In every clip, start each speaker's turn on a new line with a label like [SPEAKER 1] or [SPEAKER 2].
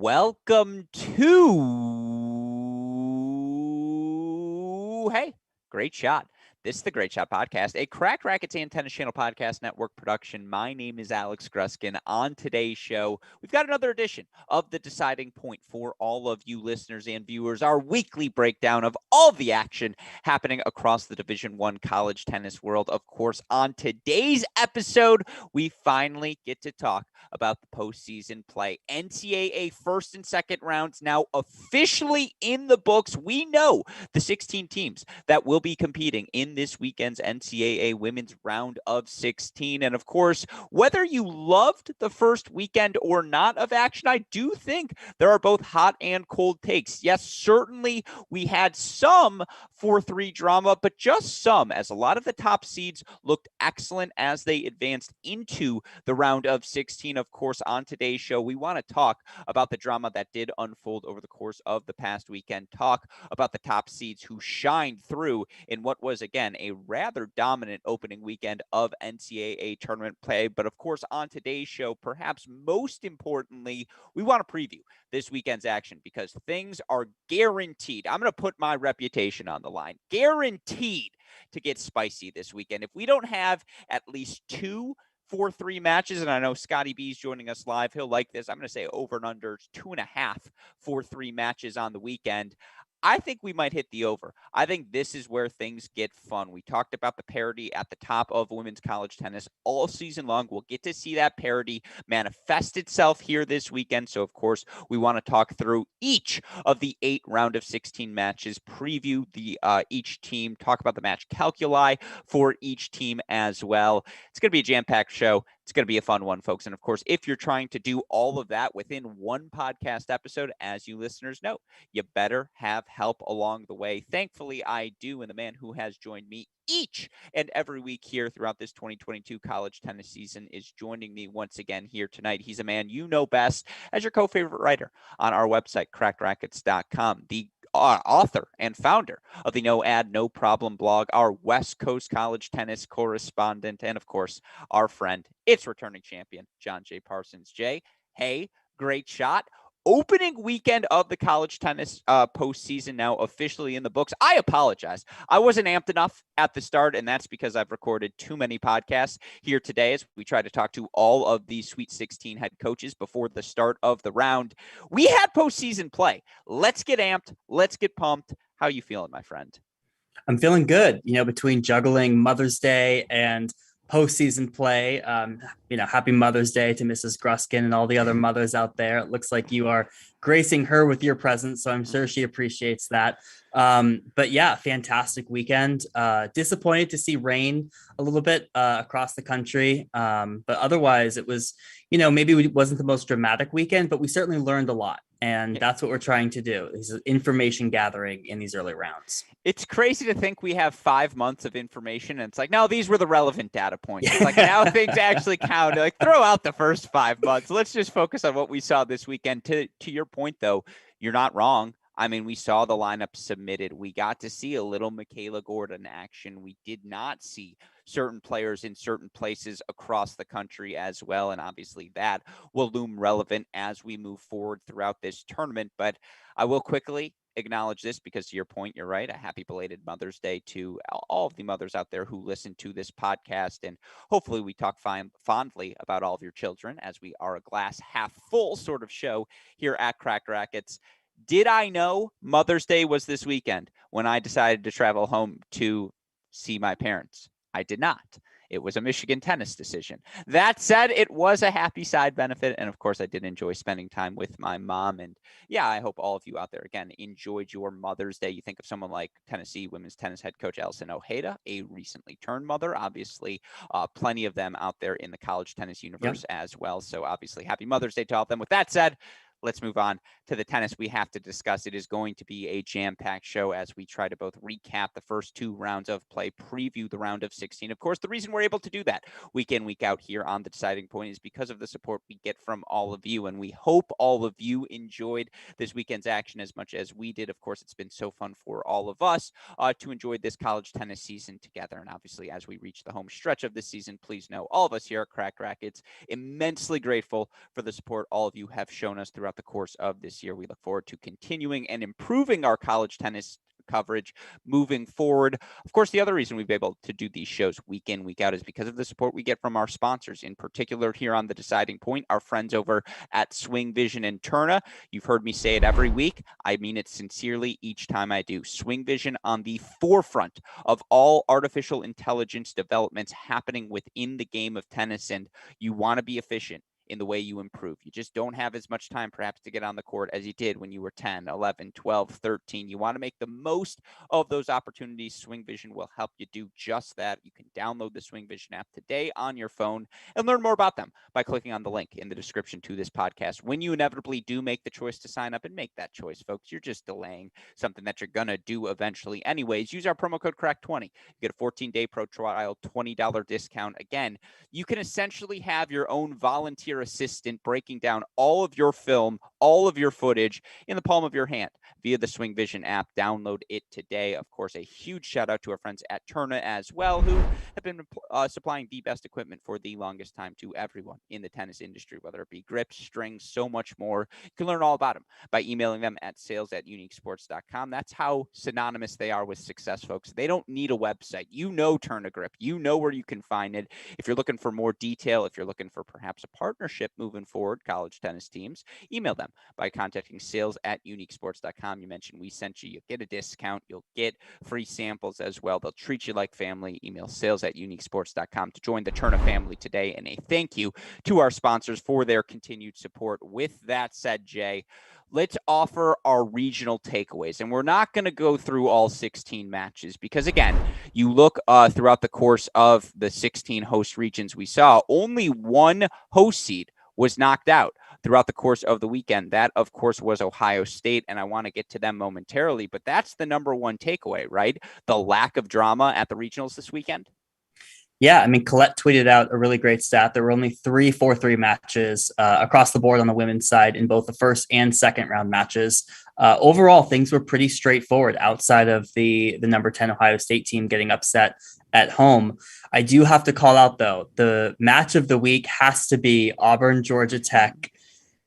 [SPEAKER 1] Welcome to Hey, Great Shot. This is the Great Shot Podcast, a Cracked Racquets and Tennis Channel Podcast Network production. My name is Alex Gruskin. On today's show, we've got another edition of The Deciding Point for all of you listeners and viewers, our weekly breakdown of all the action happening across the Division I college tennis world. Of course, on today's episode, we finally get to talk about the postseason play. NCAA first and second rounds now officially in the books. We know the 16 teams that will be competing in this weekend's NCAA women's round of 16. And of course, whether you loved the first weekend or not of action, I do think there are both hot and cold takes. Yes, certainly we had some 4-3 drama, but just some, as a lot of the top seeds looked excellent as they advanced into the round of 16. Of course, on today's show, we want to talk about the drama that did unfold over the course of the past weekend, talk about the top seeds who shined through in what was, again, a rather dominant opening weekend of NCAA tournament play. But of course, on today's show, perhaps most importantly, we want to preview this weekend's action because things are guaranteed. I'm going to put my reputation on the line. Guaranteed to get spicy this weekend. If we don't have at least two 4-3 matches, and I know Scotty B's joining us live. He'll like this. I'm going to say over and under 2.5 4-3 matches on the weekend. I think we might hit the over. I think this is where things get fun. We talked about the parity at the top of women's college tennis all season long. We'll get to see that parity manifest itself here this weekend. So, of course, we want to talk through each of the 8 round of 16 matches, preview the each team, talk about the match calculi for each team as well. It's going to be a jam-packed show. It's going to be a fun one, folks. And of course, if you're trying to do all of that within one podcast episode, as you listeners know, you better have help along the way. Thankfully, I do. And the man who has joined me each and every week here throughout this 2022 college tennis season is joining me once again here tonight. He's a man you know best as your co-favorite writer on our website, crackrackets.com, the author and founder of the No Ad, No Problem blog, our West Coast college tennis correspondent, and of course, our friend, it's returning champion, John J. Parsons. Jay, hey, great shot. Opening weekend of the college tennis postseason now officially in the books. I apologize. I wasn't amped enough at the start, and that's because I've recorded too many podcasts here today as we try to talk to all of the Sweet-16 head coaches before the start of the round. We had postseason play. Let's get amped. Let's get pumped. How are you feeling, my friend?
[SPEAKER 2] I'm feeling good, between juggling Mother's Day and postseason play. Happy Mother's Day to Mrs. Gruskin and all the other mothers out there. It looks like you are gracing her with your presence, so I'm sure she appreciates that. But yeah, fantastic weekend. Disappointed to see rain a little bit across the country. But otherwise it was, maybe it wasn't the most dramatic weekend, but we certainly learned a lot. And that's what we're trying to do, is information gathering in these early rounds.
[SPEAKER 1] It's crazy to think we have 5 months of information. And it's like, no, these were the relevant data points. It's like now things actually count. Like, throw out the first 5 months. Let's just focus on what we saw this weekend. To your point, though, you're not wrong. I mean, we saw the lineup submitted. We got to see a little Michaela Gordon action. We did not see certain players in certain places across the country as well. And obviously that will loom relevant as we move forward throughout this tournament. But I will quickly acknowledge this because, to your point, you're right. A happy belated Mother's Day to all of the mothers out there who listen to this podcast. And hopefully we talk fondly about all of your children, as we are a glass half full sort of show here at Cracked Racquets. Did I know Mother's Day was this weekend when I decided to travel home to see my parents? I did not. It was a Michigan tennis decision. That said, it was a happy side benefit. And of course, I did enjoy spending time with my mom. And yeah, I hope all of you out there, again, enjoyed your Mother's Day. You think of someone like Tennessee women's tennis head coach Allison Ojeda, a recently turned mother. Obviously, plenty of them out there in the college tennis universe as well. So obviously, happy Mother's Day to all of them. With that said, let's move on to the tennis we have to discuss. It is going to be a jam-packed show as we try to both recap the first 2 rounds of play, preview the round of 16. Of course, the reason we're able to do that week in, week out here on The Deciding Point is because of the support we get from all of you. And we hope all of you enjoyed this weekend's action as much as we did. Of course, it's been so fun for all of us to enjoy this college tennis season together. And obviously, as we reach the home stretch of this season, please know all of us here at Cracked Racquets immensely grateful for the support all of you have shown us throughout throughout the course of this year. We look forward to continuing and improving our college tennis coverage moving forward. Of course, the other reason we've been able to do these shows week in, week out is because of the support we get from our sponsors, in particular here on The Deciding Point, our friends over at SwingVision and Turna. You've heard me say it every week. I mean it sincerely each time I do. SwingVision on the forefront of all artificial intelligence developments happening within the game of tennis, and you want to be efficient in the way you improve. You just don't have as much time perhaps to get on the court as you did when you were 10, 11, 12, 13. You want to make the most of those opportunities. SwingVision will help you do just that. You can download the SwingVision app today on your phone and learn more about them by clicking on the link in the description to this podcast. When you inevitably do make the choice to sign up, and make that choice, folks, you're just delaying something that you're going to do eventually anyways. Use our promo code CRACK20. You get a 14-day pro trial, $20 discount. Again, you can essentially have your own volunteer assistant breaking down all of your film, all of your footage in the palm of your hand via the SwingVision app. Download it today. Of course, a huge shout out to our friends at Turna as well, who have been supplying the best equipment for the longest time to everyone in the tennis industry, whether it be grips, strings, so much more. You can learn all about them by emailing them at sales@uniquesports.com. That's how synonymous they are with success, folks. They don't need a website. You know Turna Grip. You know where you can find it. If you're looking for more detail, if you're looking for perhaps a partnership moving forward, college tennis teams, email them by contacting sales@uniquesports.com. You mentioned we sent you. You'll get a discount. You'll get free samples as well. They'll treat you like family. Email sales@uniquesports.com to join the Turna family today. And a thank you to our sponsors for their continued support. With that said, Jay, let's offer our regional takeaways. And we're not going to go through all 16 matches because, again, you look throughout the course of the 16 host regions we saw, only one host seed was knocked out throughout the course of the weekend. That, of course, was Ohio State, and I want to get to them momentarily. But that's the number one takeaway, right? The lack of drama at the regionals this weekend.
[SPEAKER 2] Yeah, I mean, Colette tweeted out a really great stat. There were only 3 4-3 matches across the board on the women's side in both the first and second round matches. Overall, things were pretty straightforward outside of the number 10 Ohio State team getting upset at home. I do have to call out, though, the match of the week has to be Auburn, Georgia Tech.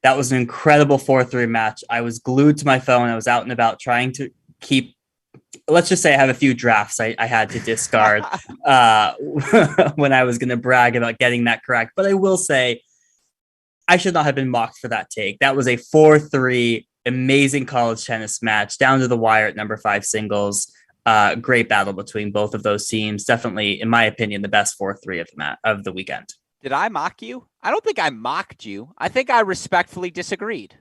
[SPEAKER 2] That was an incredible 4-3 match. I was glued to my phone. I was out and about trying to keep, let's just say I have a few drafts I had to discard when I was going to brag about getting that correct. But I will say I should not have been mocked for that take. That was a 4-3 amazing college tennis match down to the wire at number 5 singles. Great battle between both of those teams. Definitely, in my opinion, the best 4-3 of the weekend.
[SPEAKER 1] Did I mock you? I don't think I mocked you. I think I respectfully disagreed.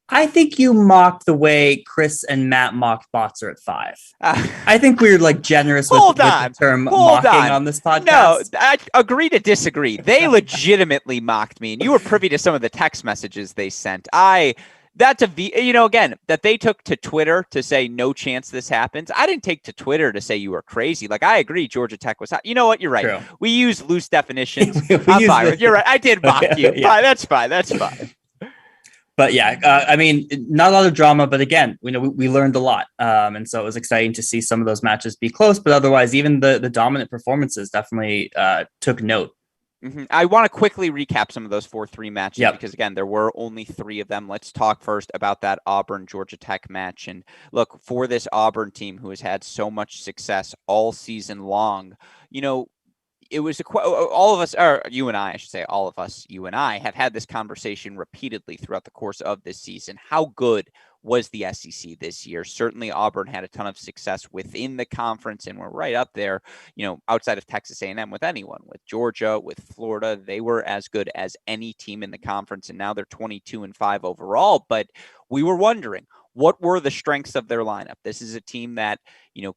[SPEAKER 2] I think you mocked the way Chris and Matt mocked Botzer at 5. I think we're like generous with the term mocking on this podcast.
[SPEAKER 1] No, I agree to disagree. They legitimately mocked me, and you were privy to some of the text messages they sent. That they took to Twitter to say no chance this happens. I didn't take to Twitter to say you were crazy. Like, I agree Georgia Tech was hot. You know what? You're right.
[SPEAKER 2] True.
[SPEAKER 1] We use loose definitions. I'm fine. You're right. I did mock you. Yeah. Fine. That's fine.
[SPEAKER 2] But yeah, I mean, not a lot of drama, but again, we learned a lot. And so it was exciting to see some of those matches be close, but otherwise, even the dominant performances definitely took note.
[SPEAKER 1] Mm-hmm. I want to quickly recap some of those 4-3 matches because, again, there were only 3 of them. Let's talk first about that Auburn-Georgia Tech match. And look, for this Auburn team who has had so much success all season long, it was all of us, or you and I should say, all of us, you and I have had this conversation repeatedly throughout the course of this season. How good was the SEC this year? Certainly Auburn had a ton of success within the conference, and we're right up there, outside of Texas A&M with anyone, with Georgia, with Florida. They were as good as any team in the conference, and now they're 22-5 overall. But we were wondering, what were the strengths of their lineup? This is a team that,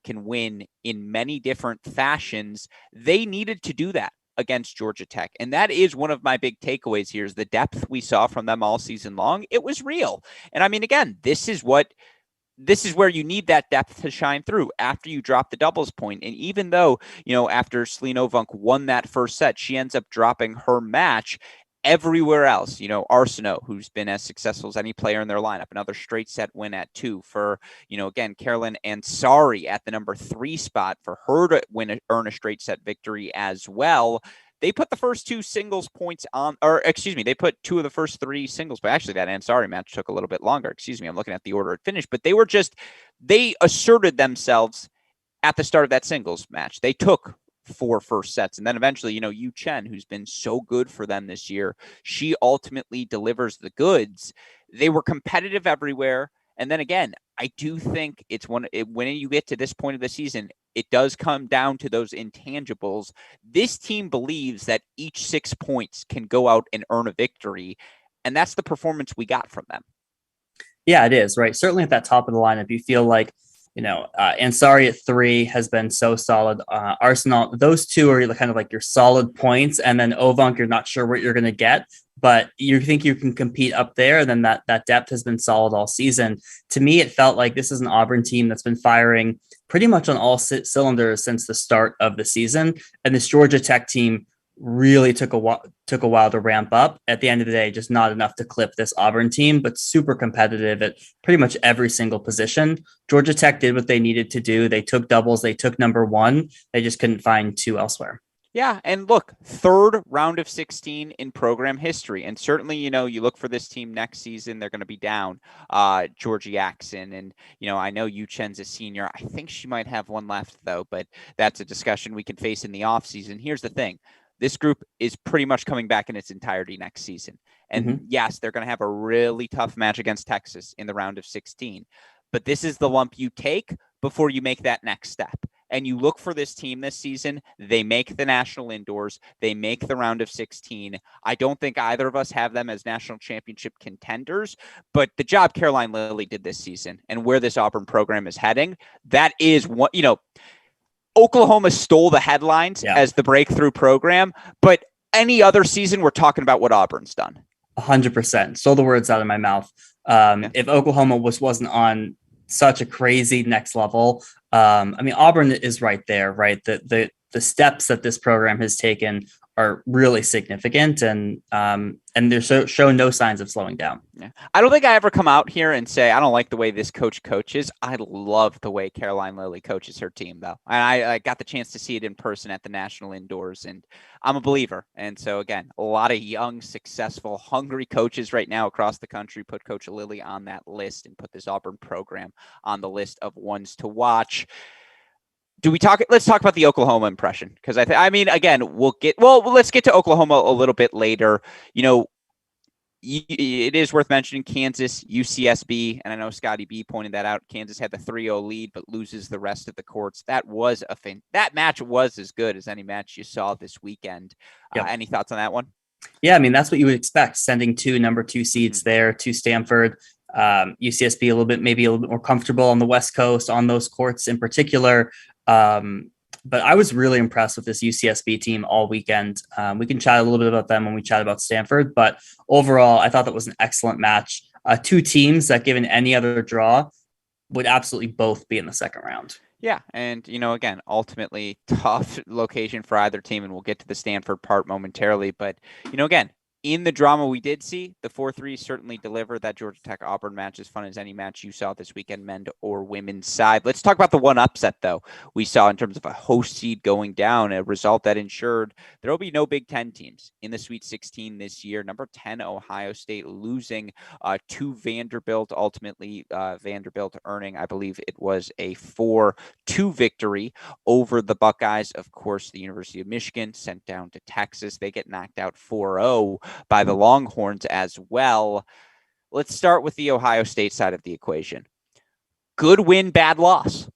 [SPEAKER 1] can win in many different fashions. They needed to do that against Georgia Tech. And that is one of my big takeaways here is the depth we saw from them all season long. It was real. And I mean, again, this is where you need that depth to shine through after you drop the doubles point. And even though, after Selena Vunk won that first set, she ends up dropping her match. Everywhere else, Arsenault, who's been as successful as any player in their lineup, another straight set win at 2 for, again, Carolyn Ansari at the number 3 spot for her to earn a straight set victory as well. they put the first two singles points on, or excuse me, they put two of the first three singles, but actually that Ansari match took a little bit longer. Excuse me, I'm looking at the order it finished, but they asserted themselves at the start of that singles match. They took 4 first sets. And then eventually, Yu Chen, who's been so good for them this year, she ultimately delivers the goods. They were competitive everywhere. And then again, I do think when you get to this point of the season, it does come down to those intangibles. This team believes that each 6 points can go out and earn a victory. And that's the performance we got from them.
[SPEAKER 2] Yeah, it is, right? Certainly at that top of the lineup, you feel like, Ansari at 3 has been so solid. Arsenal, those two are kind of like your solid points. And then Ovonk, you're not sure what you're going to get, but you think you can compete up there. And then that depth has been solid all season. To me, it felt like this is an Auburn team that's been firing pretty much on all cylinders since the start of the season. And this Georgia Tech team really took a while to ramp up. At the end of the day, just not enough to clip this Auburn team, but super competitive at pretty much every single position. Georgia Tech did what they needed to do. They took doubles. They took number 1. They just couldn't find 2 elsewhere.
[SPEAKER 1] Yeah, and look, 3rd round of 16 in program history. And certainly, you look for this team next season, they're going to be down Georgie Jackson. And, I know Yu Chen's a senior. I think she might have one left, though, but that's a discussion we can face in the offseason. Here's the thing. This group is pretty much coming back in its entirety next season. And yes, they're going to have a really tough match against Texas in the round of 16. But this is the lump you take before you make that next step. And you look for this team this season. They make the national indoors. They make the round of 16. I don't think either of us have them as national championship contenders, but the job Caroline Lilly did this season and where this Auburn program is heading, that is what, Oklahoma stole the headlines as the breakthrough program, but any other season, we're talking about what Auburn's done.
[SPEAKER 2] 100%. Stole the words out of my mouth. If Oklahoma wasn't on such a crazy next level, Auburn is right there, right? The steps that this program has taken are really significant, and they're show no signs of slowing down.
[SPEAKER 1] Yeah. I don't think I ever come out here and say I don't like the way this coach coaches. I love the way Caroline Lilly coaches her team, though. And I got the chance to see it in person at the national indoors, and I'm a believer. And so again, a lot of young, successful, hungry coaches right now across the country put Coach Lilly on that list and put this Auburn program on the list of ones to watch. Let's talk about the Oklahoma impression. Because again, let's get to Oklahoma a little bit later. It is worth mentioning Kansas, UCSB, and I know Scotty B pointed that out. Kansas had the 3-0 lead, but loses the rest of the courts. That match was as good as any match you saw this weekend. Yep. Any thoughts on that one?
[SPEAKER 2] Yeah, that's what you would expect, sending 2 number 2 seeds there to Stanford. UCSB maybe a little bit more comfortable on the West Coast on those courts in particular. But I was really impressed with this UCSB team all weekend. We can chat a little bit about them when we chat about Stanford, but overall, I thought that was an excellent match. 2 teams that, given any other draw, would absolutely both be in the second round.
[SPEAKER 1] Yeah. And, again, ultimately tough location for either team. And we'll get to the Stanford part momentarily. But, again, in the drama we did see, the 4-3 certainly delivered. That Georgia Tech Auburn match as fun as any match you saw this weekend, men or women's side. Let's talk about the one upset, though, we saw in terms of a host seed going down, a result that ensured there will be no Big Ten teams in the Sweet 16 this year. Number 10, Ohio State losing to Vanderbilt. Ultimately, Vanderbilt earning, I believe it was a 4-2 victory over the Buckeyes. Of course, the University of Michigan sent down to Texas. They get knocked out 4-0 by the Longhorns as well. Let's start with the Ohio State side of the equation. Good win, bad loss.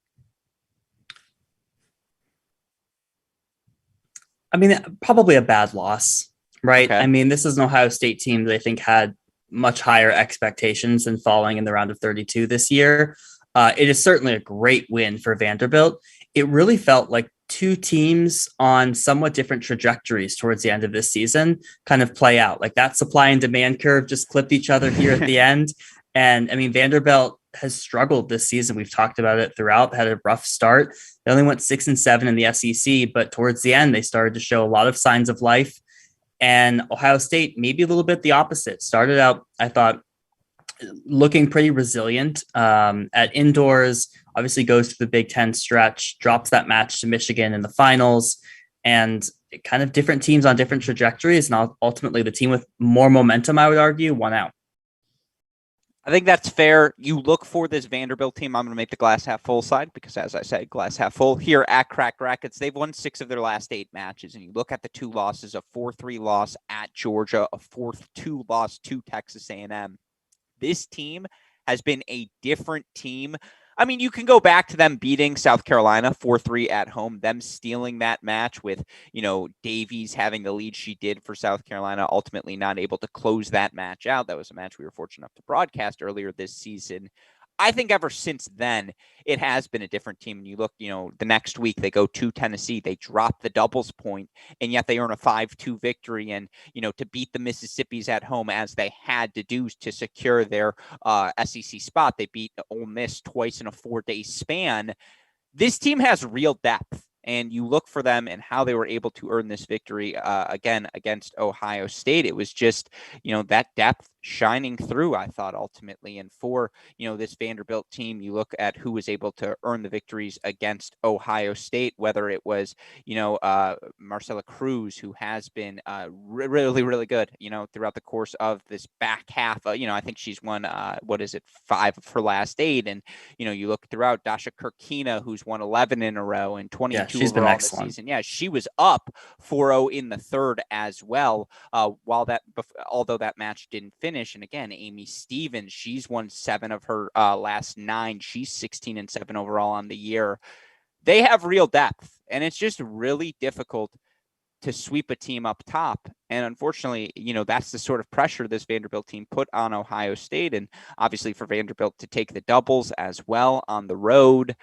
[SPEAKER 2] Probably a bad loss, right?
[SPEAKER 1] Okay.
[SPEAKER 2] This is an Ohio State team that I think had much higher expectations than falling in the round of 32 this year. It is certainly a great win for Vanderbilt. It really felt like 2 teams on somewhat different trajectories towards the end of this season kind of play out. Like that supply and demand curve just clipped each other here at the end. And Vanderbilt has struggled this season. We've talked about it throughout. They had a rough start. They only went 6-7 in the SEC, but towards the end, they started to show a lot of signs of life. And Ohio State, maybe a little bit the opposite. Started out, I thought, looking pretty resilient at indoors, obviously goes to the Big Ten stretch, drops that match to Michigan in the finals. And kind of different teams on different trajectories, and ultimately the team with more momentum, I would argue, won out.
[SPEAKER 1] I think that's fair. You look for this Vanderbilt team. I'm going to make the glass half full side because, as I said, glass half full here at Cracked Racquets. They've won 6 of their last 8 matches. And you look at the 2 losses, a 4-3 loss at Georgia, a 4-2 loss to Texas A&M. This team has been a different team. I mean, you can go back to them beating South Carolina 4-3 at home, them stealing that match with, Davies having the lead she did for South Carolina, ultimately not able to close that match out. That was a match we were fortunate enough to broadcast earlier this season. I think ever since then, it has been a different team. And you look, the next week they go to Tennessee, they drop the doubles point, and yet they earn a 5-2 victory. And, to beat the Mississippis at home as they had to do to secure their SEC spot, they beat Ole Miss twice in a 4-day span. This team has real depth. And you look for them and how they were able to earn this victory again against Ohio State. It was just, that depth shining through, I thought, ultimately. And for, this Vanderbilt team, you look at who was able to earn the victories against Ohio State, whether it was, Marcella Cruz, who has been really, really good, throughout the course of this back half. I think she's won, 5 of her last 8. And, you look throughout Dasha Kirkina, who's won 11 in a row and 22
[SPEAKER 2] she's been
[SPEAKER 1] overall
[SPEAKER 2] excellent
[SPEAKER 1] this season. Yeah, she was up 4-0 in the third as well. Although that match didn't finish. And again, Amy Stevens, she's won 7 of her last 9. She's 16-7 overall on the year. They have real depth, and it's just really difficult to sweep a team up top. And unfortunately, that's the sort of pressure this Vanderbilt team put on Ohio State. And obviously for Vanderbilt to take the doubles as well on the road,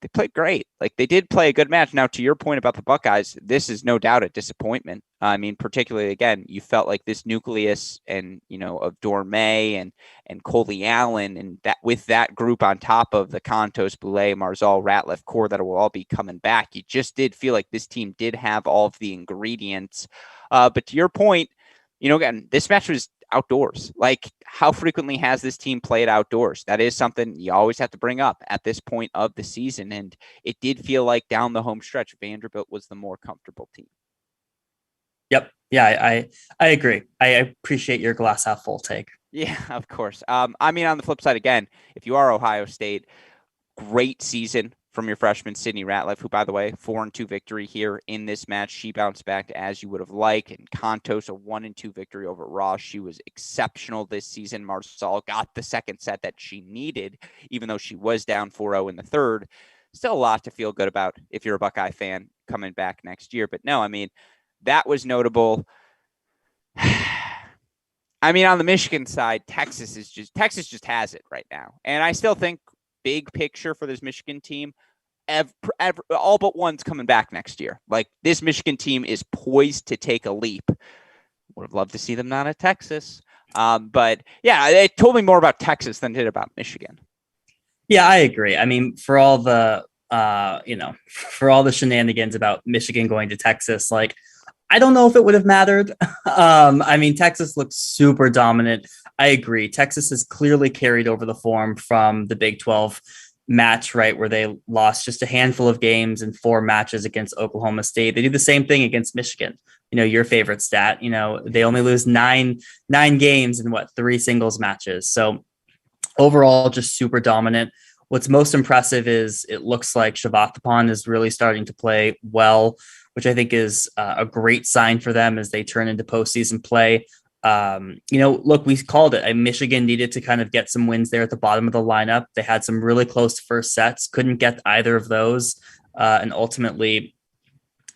[SPEAKER 1] they played great. Like, they did play a good match. Now, to your point about the Buckeyes, this is no doubt a disappointment. I mean, particularly, again, you felt like this nucleus and, of Dormay and Coley Allen, and that with that group on top of the Contos, Boulay, Marzal, Ratliff core that will all be coming back. You just did feel like this team did have all of the ingredients. But to your point, again, this match was outdoors. Like, how frequently has this team played outdoors? That is something you always have to bring up at this point of the season. And it did feel like down the home stretch, Vanderbilt was the more comfortable team.
[SPEAKER 2] Yep. Yeah, I agree. I appreciate your glass half full take.
[SPEAKER 1] Yeah, of course. I mean, on the flip side, again, if you are Ohio State, great season from your freshman, Sydney Ratliff, who, by the way, 4-2 victory here in this match. She bounced back as you would have liked. And Contos, a 1-2 victory over Ross. She was exceptional this season. Marsal got the second set that she needed, even though she was down 4-0 in the third. Still a lot to feel good about if you're a Buckeye fan coming back next year. But no, I mean, that was notable. I mean, on the Michigan side, Texas just has it right now. And I still think big picture for this Michigan team, all but one's coming back next year. Like, this Michigan team is poised to take a leap. Would have loved to see them not at Texas. But yeah, it told me more about Texas than it did about Michigan.
[SPEAKER 2] Yeah, I agree. I mean, for all the shenanigans about Michigan going to Texas, like, I don't know if it would have mattered. I mean, Texas looks super dominant. I agree. Texas has clearly carried over the form from the Big 12 match, right, where they lost just a handful of games in 4 matches against Oklahoma State. They do the same thing against Michigan. Your favorite stat, they only lose nine games in 3 singles matches. So overall, just super dominant. What's most impressive is it looks like Shavatapan is really starting to play well, which I think is a great sign for them as they turn into postseason play. Look, we called it. Michigan needed to kind of get some wins there at the bottom of the lineup. They had some really close first sets, couldn't get either of those. And ultimately,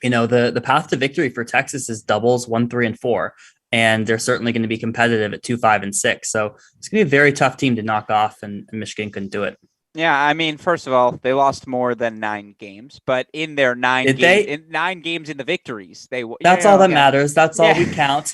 [SPEAKER 2] the path to victory for Texas is doubles 1, 3, and 4. And they're certainly going to be competitive at 2, 5, and 6. So it's going to be a very tough team to knock off, and Michigan couldn't do it.
[SPEAKER 1] Yeah, I mean, first of all, they lost more than 9 games, but in their 9 games, in 9 games in the victories,
[SPEAKER 2] that's all that matters. That's all we count.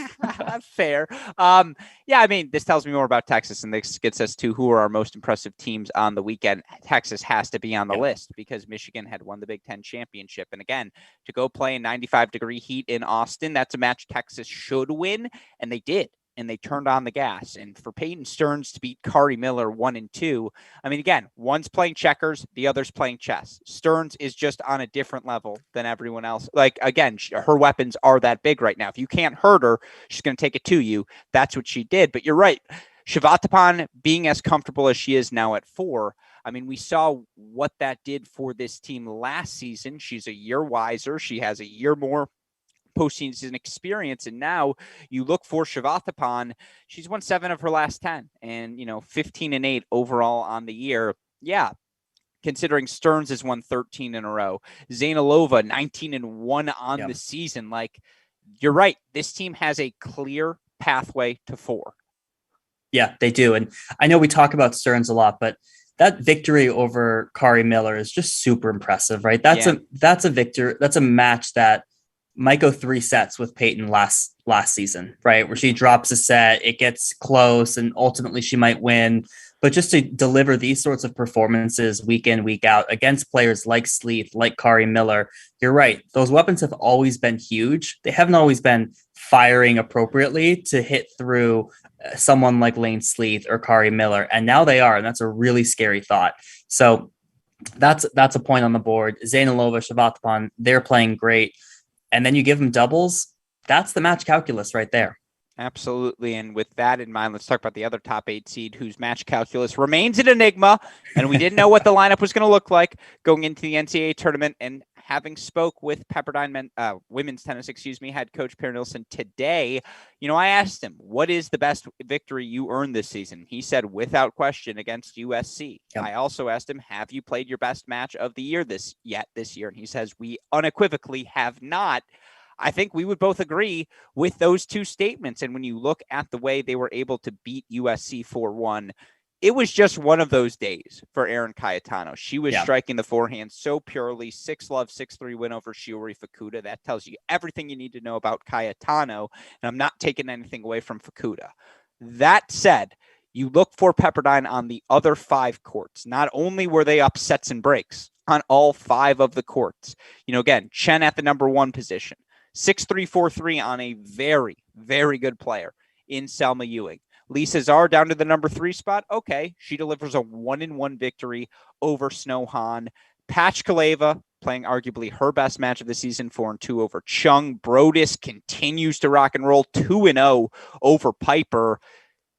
[SPEAKER 1] Fair. Yeah, I mean, this tells me more about Texas, and this gets us to who are our most impressive teams on the weekend. Texas has to be on the list because Michigan had won the Big Ten championship. And again, to go play in 95-degree heat in Austin, that's a match Texas should win, and they did. and they turned on the gas. And for Peyton Stearns to beat Kari Miller 1-2, I mean, again, one's playing checkers, the other's playing chess. Stearns is just on a different level than everyone else. Like, again, her weapons are that big right now. If you can't hurt her, she's going to take it to you. That's what she did. But you're right. Shavatapan being as comfortable as she is now at 4, I mean, we saw what that did for this team last season. She's a year wiser. She has a year more postseason experience. And now you look for Shavatapan. She's won 7 of her last 10 and, 15-8 overall on the year. Yeah. Considering Stearns has won 13 in a row, Zainalova 19-1 on the season. Like, you're right. This team has a clear pathway to 4.
[SPEAKER 2] Yeah, they do. And I know we talk about Stearns a lot, but that victory over Kari Miller is just super impressive, right? That's a victory. That's a match that might go 3 sets with Peyton last season, right? Where she drops a set, it gets close, and ultimately she might win. But just to deliver these sorts of performances week in, week out against players like Sleeth, like Kari Miller, you're right. Those weapons have always been huge. They haven't always been firing appropriately to hit through someone like Lane Sleeth or Kari Miller. And now they are, and that's a really scary thought. So that's a point on the board. Zainalova, Shavatapan, they're playing great. And then you give them doubles. That's the match calculus right there.
[SPEAKER 1] Absolutely. And with that in mind, let's talk about the other top 8 seed whose match calculus remains an enigma. And we didn't know what the lineup was going to look like going into the NCAA tournament. And having spoke with Pepperdine women's tennis, head coach Per Nilsson today, I asked him, what is the best victory you earned this season? He said, without question, against USC. Yep. I also asked him, have you played your best match of the year this year? And he says, we unequivocally have not. I think we would both agree with those two statements. And when you look at the way they were able to beat USC 4-1, it was just one of those days for Erin Cayetano. She was striking the forehand so purely. 6-love, 6-3 win over Shiori Fukuda. That tells you everything you need to know about Cayetano. And I'm not taking anything away from Fukuda. That said, you look for Pepperdine on the other 5 courts. Not only were they up sets and breaks on all 5 of the courts. Again, Chen at the number 1 position. 6-3, 4-3 on a very, very good player in Selma Ewing. Lisa Czar down to the number 3 spot. Okay, she delivers a 1-1 victory over Snow Han. Pachkaleva playing arguably her best match of the season, 4-2 over Chung. Brodus continues to rock and roll, 2-0 over Piper.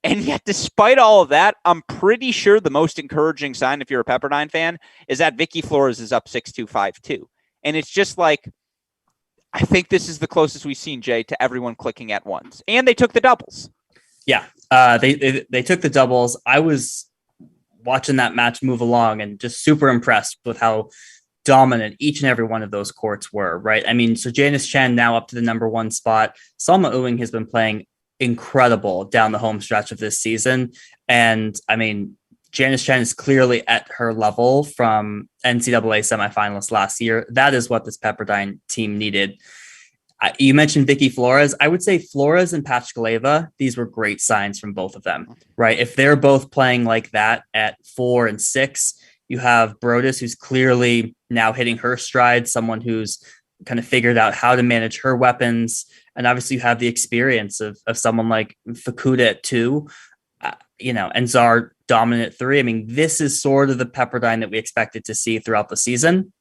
[SPEAKER 1] And yet, despite all of that, I'm pretty sure the most encouraging sign, if you're a Pepperdine fan, is that Vicky Flores is up 6-2, 5-2. And it's just like, I think this is the closest we've seen, Jay, to everyone clicking at once. And they took the doubles.
[SPEAKER 2] Yeah, they took the doubles. I was watching that match move along and just super impressed with how dominant each and every one of those courts were, right? I mean, so Janice Chen now up to the number 1 spot. Selma Ewing has been playing incredible down the home stretch of this season. And I mean, Janice Chen is clearly at her level from NCAA semifinalists last year. That is what this Pepperdine team needed. You mentioned Vicky Flores. I would say Flores and Pachkaleva, these were great signs from both of them, right? If they're both playing like that at 4 and 6, you have Brodus, who's clearly now hitting her stride, someone who's kind of figured out how to manage her weapons. And obviously you have the experience of someone like Fukuda at 2, and Czar dominant 3. I mean, this is sort of the Pepperdine that we expected to see throughout the season.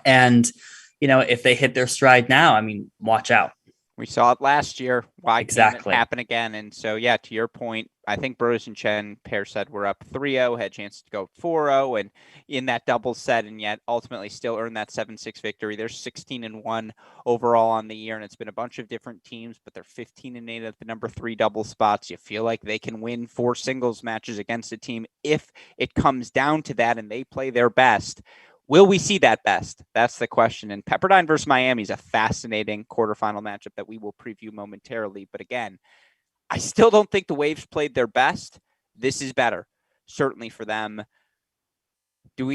[SPEAKER 2] And, if they hit their stride now, I mean, watch out.
[SPEAKER 1] We saw it last year. Why
[SPEAKER 2] exactly
[SPEAKER 1] can't it happen again? And so, to your point, I think Brodus and Chen, Per said, were up 3-0, had a chance to go 4-0, and in that double set, and yet ultimately still earned that 7-6 victory. They're 16-1 overall on the year, and it's been a bunch of different teams, but they're 15-8 at the number 3 double spots. You feel like they can win 4 singles matches against a team if it comes down to that and they play their best. Will we see that best? That's the question. And Pepperdine versus Miami is a fascinating quarterfinal matchup that we will preview momentarily. But again, I still don't think the Waves played their best. This is better, certainly for them. Do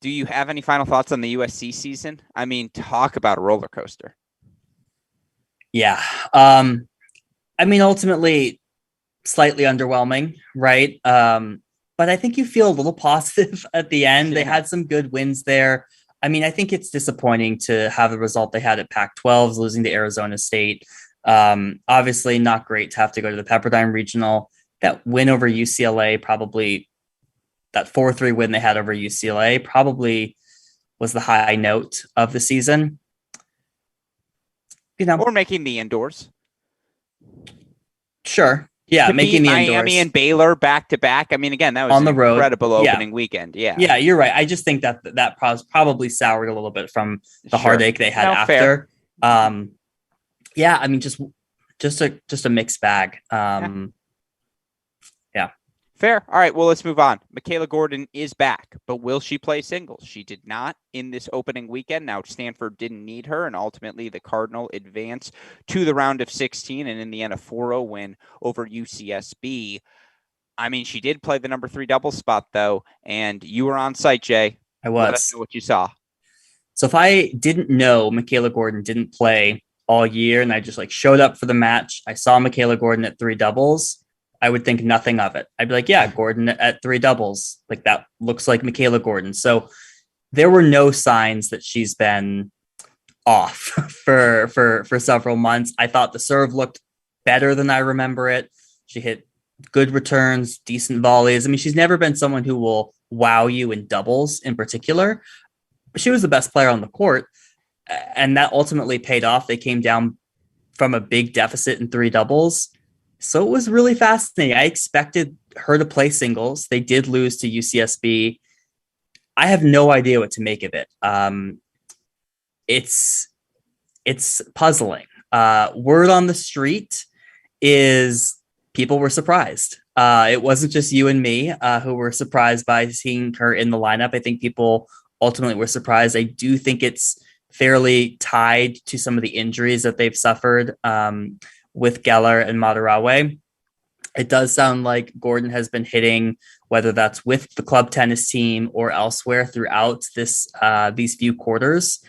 [SPEAKER 1] you have any final thoughts on the USC season? I mean, talk about a roller coaster.
[SPEAKER 2] Yeah. I mean, ultimately, slightly underwhelming, right? But I think you feel a little positive at the end. They had some good wins there. I mean, I think it's disappointing to have the result they had at Pac-12s, losing to Arizona State. Obviously not great to have to go to the Pepperdine Regional. That win over UCLA, probably that 4-3 win they had over UCLA, probably was the high note of the season.
[SPEAKER 1] Or making the indoors.
[SPEAKER 2] Sure. Yeah, making the indoors.
[SPEAKER 1] Miami and Baylor back to back. I mean, again, that was
[SPEAKER 2] on the road.
[SPEAKER 1] Incredible opening weekend. Yeah.
[SPEAKER 2] Yeah, you're right. I just think that probably soured a little bit from the heartache they had after. Fair. Yeah, I mean, just a mixed bag. Yeah.
[SPEAKER 1] Fair. All right. Well, let's move on. Michaela Gordon is back, but will she play singles? She did not in this opening weekend. Now, Stanford didn't need her, and ultimately the Cardinal advanced to the round of 16 and in the end a 4-0 win over UCSB. I mean, she did play the number 3 double spot, though, and you were on site, Jay.
[SPEAKER 2] I was.
[SPEAKER 1] Let us know what you saw.
[SPEAKER 2] So if I didn't know Michaela Gordon didn't play all year and I just showed up for the match, I saw Michaela Gordon at 3 doubles, I would think nothing of it. I'd be like, yeah, Gordon at 3 doubles. That looks like Michaela Gordon. So there were no signs that she's been off for several months. I thought the serve looked better than I remember it. She hit good returns, decent volleys. I mean, she's never been someone who will wow you in doubles in particular. But she was the best player on the court. And that ultimately paid off. They came down from a big deficit in 3 doubles. So it was really fascinating. I expected her to play singles. They did lose to UCSB. I have no idea what to make of it. It's puzzling. Word on the street is people were surprised. It wasn't just you and me who were surprised by seeing her in the lineup. I think people ultimately were surprised. I do think it's fairly tied to some of the injuries that they've suffered with Geller and Madarawe. It does sound like Gordon has been hitting, whether that's with the club tennis team or elsewhere throughout these few quarters.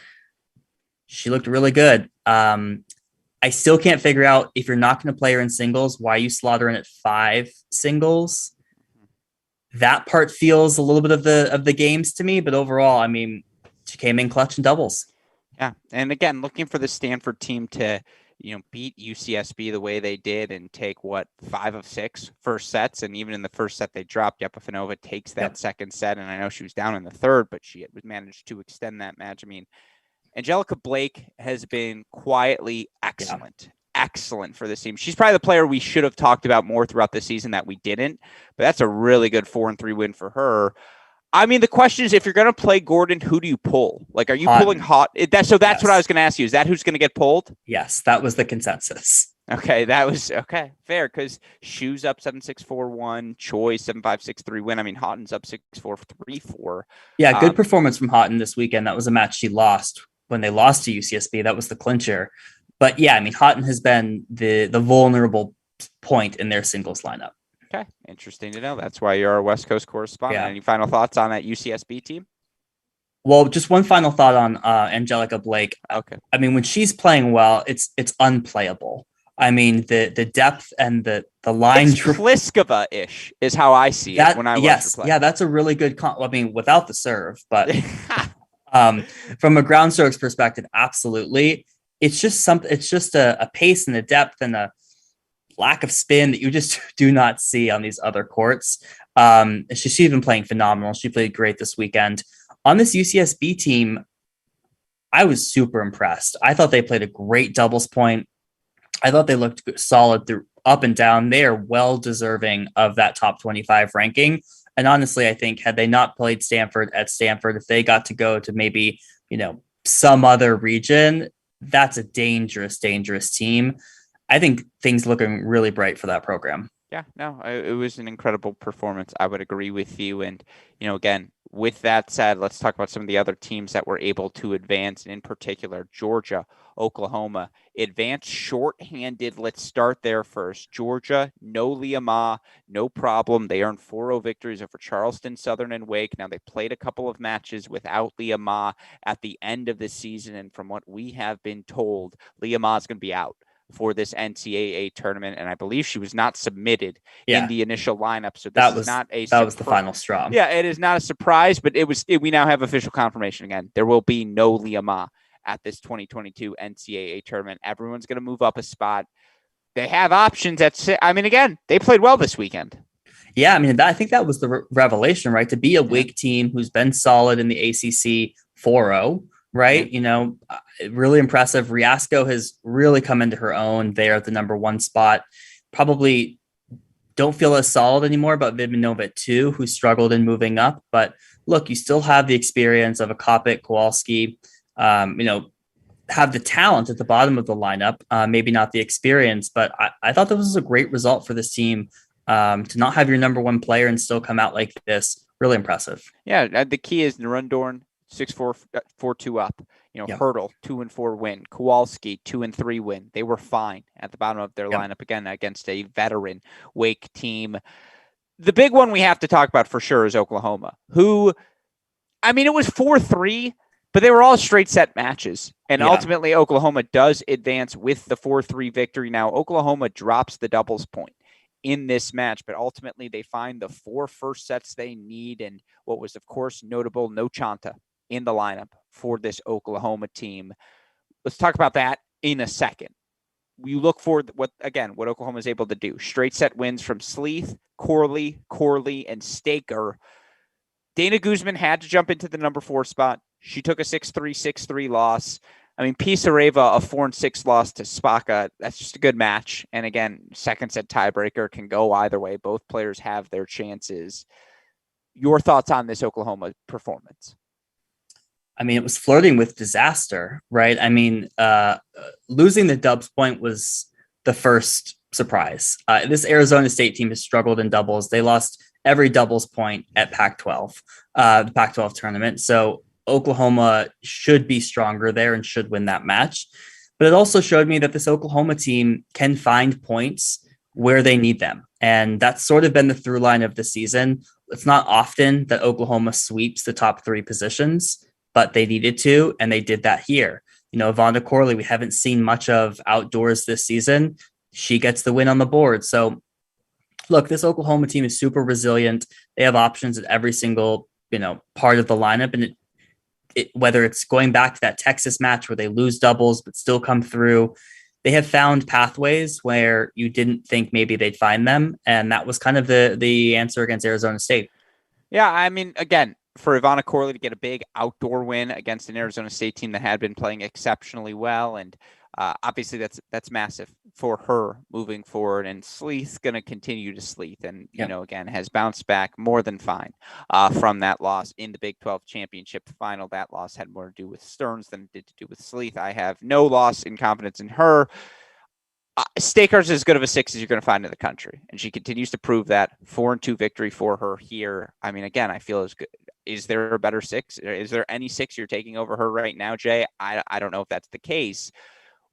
[SPEAKER 2] She looked really good. I still can't figure out, if you're not going to play her in singles, why you slot her in at 5 singles. That part feels a little bit of the games to me, but overall, I mean, she came in clutch in doubles.
[SPEAKER 1] Yeah, and again, looking for the Stanford team to beat UCSB the way they did and take 5 of 6 first sets. And even in the first set, they dropped. Yepifanova takes that second set. And I know she was down in the third, but she managed to extend that match. I mean, Angelica Blake has been quietly excellent. Excellent for this team. She's probably the player we should have talked about more throughout the season that we didn't, but that's a really good 4-3 win for her. I mean, the question is, if you're going to play Gordon, who do you pull? Are you pulling Houghton? That's what I was going to ask you. Is that who's going to get pulled?
[SPEAKER 2] Yes, that was the consensus.
[SPEAKER 1] Okay, that was okay. Fair, because Shu's up 7-6-4-1, Choi 7-5-6-3 win. I mean, Houghton's up 6-4, 3-4.
[SPEAKER 2] Yeah, good performance from Houghton this weekend. That was a match she lost when they lost to UCSB. That was the clincher. But yeah, I mean, Houghton has been the vulnerable point in their singles lineup.
[SPEAKER 1] Okay, interesting to know. That's why you're our West Coast correspondent. Yeah. Any final thoughts on that UCSB team?
[SPEAKER 2] Well, just one final thought on Angelica Blake.
[SPEAKER 1] Okay.
[SPEAKER 2] I mean, when she's playing well, it's unplayable. I mean, the depth and the line.
[SPEAKER 1] It's Pliskova-ish is how I see it when I watch her play.
[SPEAKER 2] Yeah, that's a really good. I mean, without the serve, but from a ground strokes perspective, absolutely. It's just a pace and a depth and a lack of spin that you just do not see on these other courts. She's even playing phenomenal. She played great this weekend. On this UCSB team, I was super impressed. I thought they played a great doubles point. I thought they looked solid through up and down. They are well deserving of that top 25 ranking. And honestly, I think had they not played Stanford at Stanford, if they got to go to maybe, some other region, that's a dangerous, dangerous team. I think things looking really bright for that program.
[SPEAKER 1] Yeah, no, it was an incredible performance. I would agree with you. And, again, with that said, let's talk about some of the other teams that were able to advance. In particular, Georgia, Oklahoma, advanced shorthanded. Let's start there first. Georgia, no Leah Ma, no problem. They earned 4-0 victories over Charleston, Southern, and Wake. Now, they played a couple of matches without Leah Ma at the end of the season. And from what we have been told, Leah Ma is going to be out for this NCAA tournament, and I believe she was not submitted in the initial lineup. So that was the
[SPEAKER 2] final straw.
[SPEAKER 1] Yeah, it is not a surprise, but we now have official confirmation again. There will be no Leah Ma at this 2022 NCAA tournament. Everyone's going to move up a spot. They have options at six. I mean, again, they played well this weekend.
[SPEAKER 2] Yeah, I mean, I think that was the revelation, right? To be a Wake team who's been solid in the ACC 4-0, right? Really impressive. Riasco has really come into her own there at the number 1 spot. Probably don't feel as solid anymore about Vidmanova at 2, who struggled in moving up. But look, you still have the experience of a Kopit, Kowalski, have the talent at the bottom of the lineup, maybe not the experience, but I thought that was a great result for this team. To not have your number 1 player and still come out like this, really impressive.
[SPEAKER 1] Yeah, the key is Narundorn 6-4, 4-2 up. Hurdle 2-4 win. Kowalski 2-3 win. They were fine at the bottom of their lineup again against a veteran Wake team. The big one we have to talk about for sure is Oklahoma, who, I mean, it was 4-3, but they were all straight set matches. And ultimately, Oklahoma does advance with the 4-3 victory. Now, Oklahoma drops the doubles point in this match, but ultimately they find the 4 first sets they need. And what was, of course, notable, no Chanta in the lineup for this Oklahoma team. Let's talk about that in a second. We look for what Oklahoma is able to do. Straight set wins from Sleeth, Corley, and Staker. Dana Guzman had to jump into the number 4 spot. She took a 6-3, 6-3 loss. I mean, Pisareva, a 4-6 loss to Spaka. That's just a good match. And again, second set tiebreaker can go either way. Both players have their chances. Your thoughts on this Oklahoma performance?
[SPEAKER 2] I mean, it was flirting with disaster, right? I mean, losing the dubs point was the first surprise. This Arizona State team has struggled in doubles. They lost every doubles point at Pac-12, the Pac-12 tournament. So Oklahoma should be stronger there and should win that match. But it also showed me that this Oklahoma team can find points where they need them. And that's sort of been the through line of the season. It's not often that Oklahoma sweeps the top 3 positions, but they needed to, and they did that here. Vonda Corley, we haven't seen much of outdoors this season. She gets the win on the board. So look, this Oklahoma team is super resilient. They have options at every single, part of the lineup. And whether it's going back to that Texas match where they lose doubles but still come through, they have found pathways where you didn't think maybe they'd find them. And that was kind of the answer against Arizona State.
[SPEAKER 1] Yeah, I mean, again, for Ivana Corley to get a big outdoor win against an Arizona State team that had been playing exceptionally well. And obviously that's massive for her moving forward. And Sleeth's going to continue to Sleeth and, again, has bounced back more than fine from that loss in the Big 12 championship final. That loss had more to do with Stearns than it did to do with Sleeth. I have no loss in confidence in her. Staker's as good of a 6 as you're going to find in the country. And she continues to prove that. 4-2 victory for her here. I mean, again, I feel as good. Is there a better 6? Is there any 6 you're taking over her right now, Jay? I don't know if that's the case.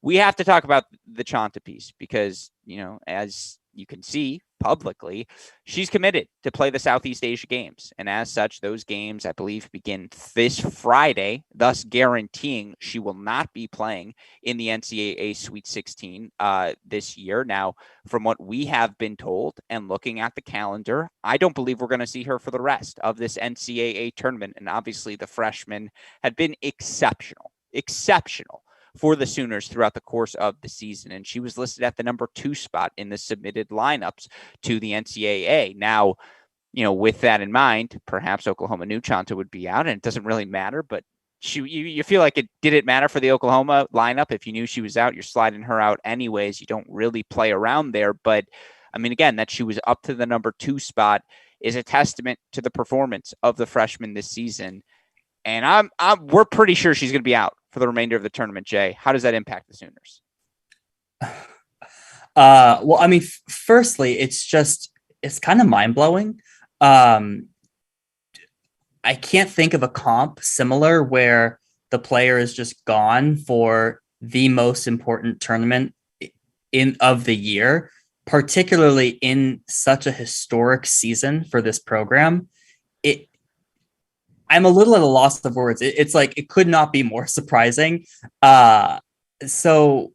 [SPEAKER 1] We have to talk about the Chanta piece because, as you can see publicly, she's committed to play the Southeast Asia Games. And as such, those games, I believe, begin this Friday, thus guaranteeing she will not be playing in the NCAA Sweet-16 this year. Now, from what we have been told and looking at the calendar, I don't believe we're going to see her for the rest of this NCAA tournament. And obviously, the freshmen had been exceptional for the Sooners throughout the course of the season. And she was listed at the number 2 spot in the submitted lineups to the NCAA. Now, with that in mind, perhaps Oklahoma knew Chanta would be out, and it doesn't really matter, but you feel like it didn't matter for the Oklahoma lineup. If you knew she was out, you're sliding her out anyways. You don't really play around there. But I mean, again, that she was up to the number 2 spot is a testament to the performance of the freshman this season. And we're pretty sure she's going to be out for the remainder of the tournament, Jay. How does that impact the Sooners?
[SPEAKER 2] Well, I mean, firstly, it's kind of mind-blowing. I can't think of a comp similar where the player is just gone for the most important tournament of the year, particularly in such a historic season for this program. I'm a little at a loss of words. It's like it could not be more surprising. So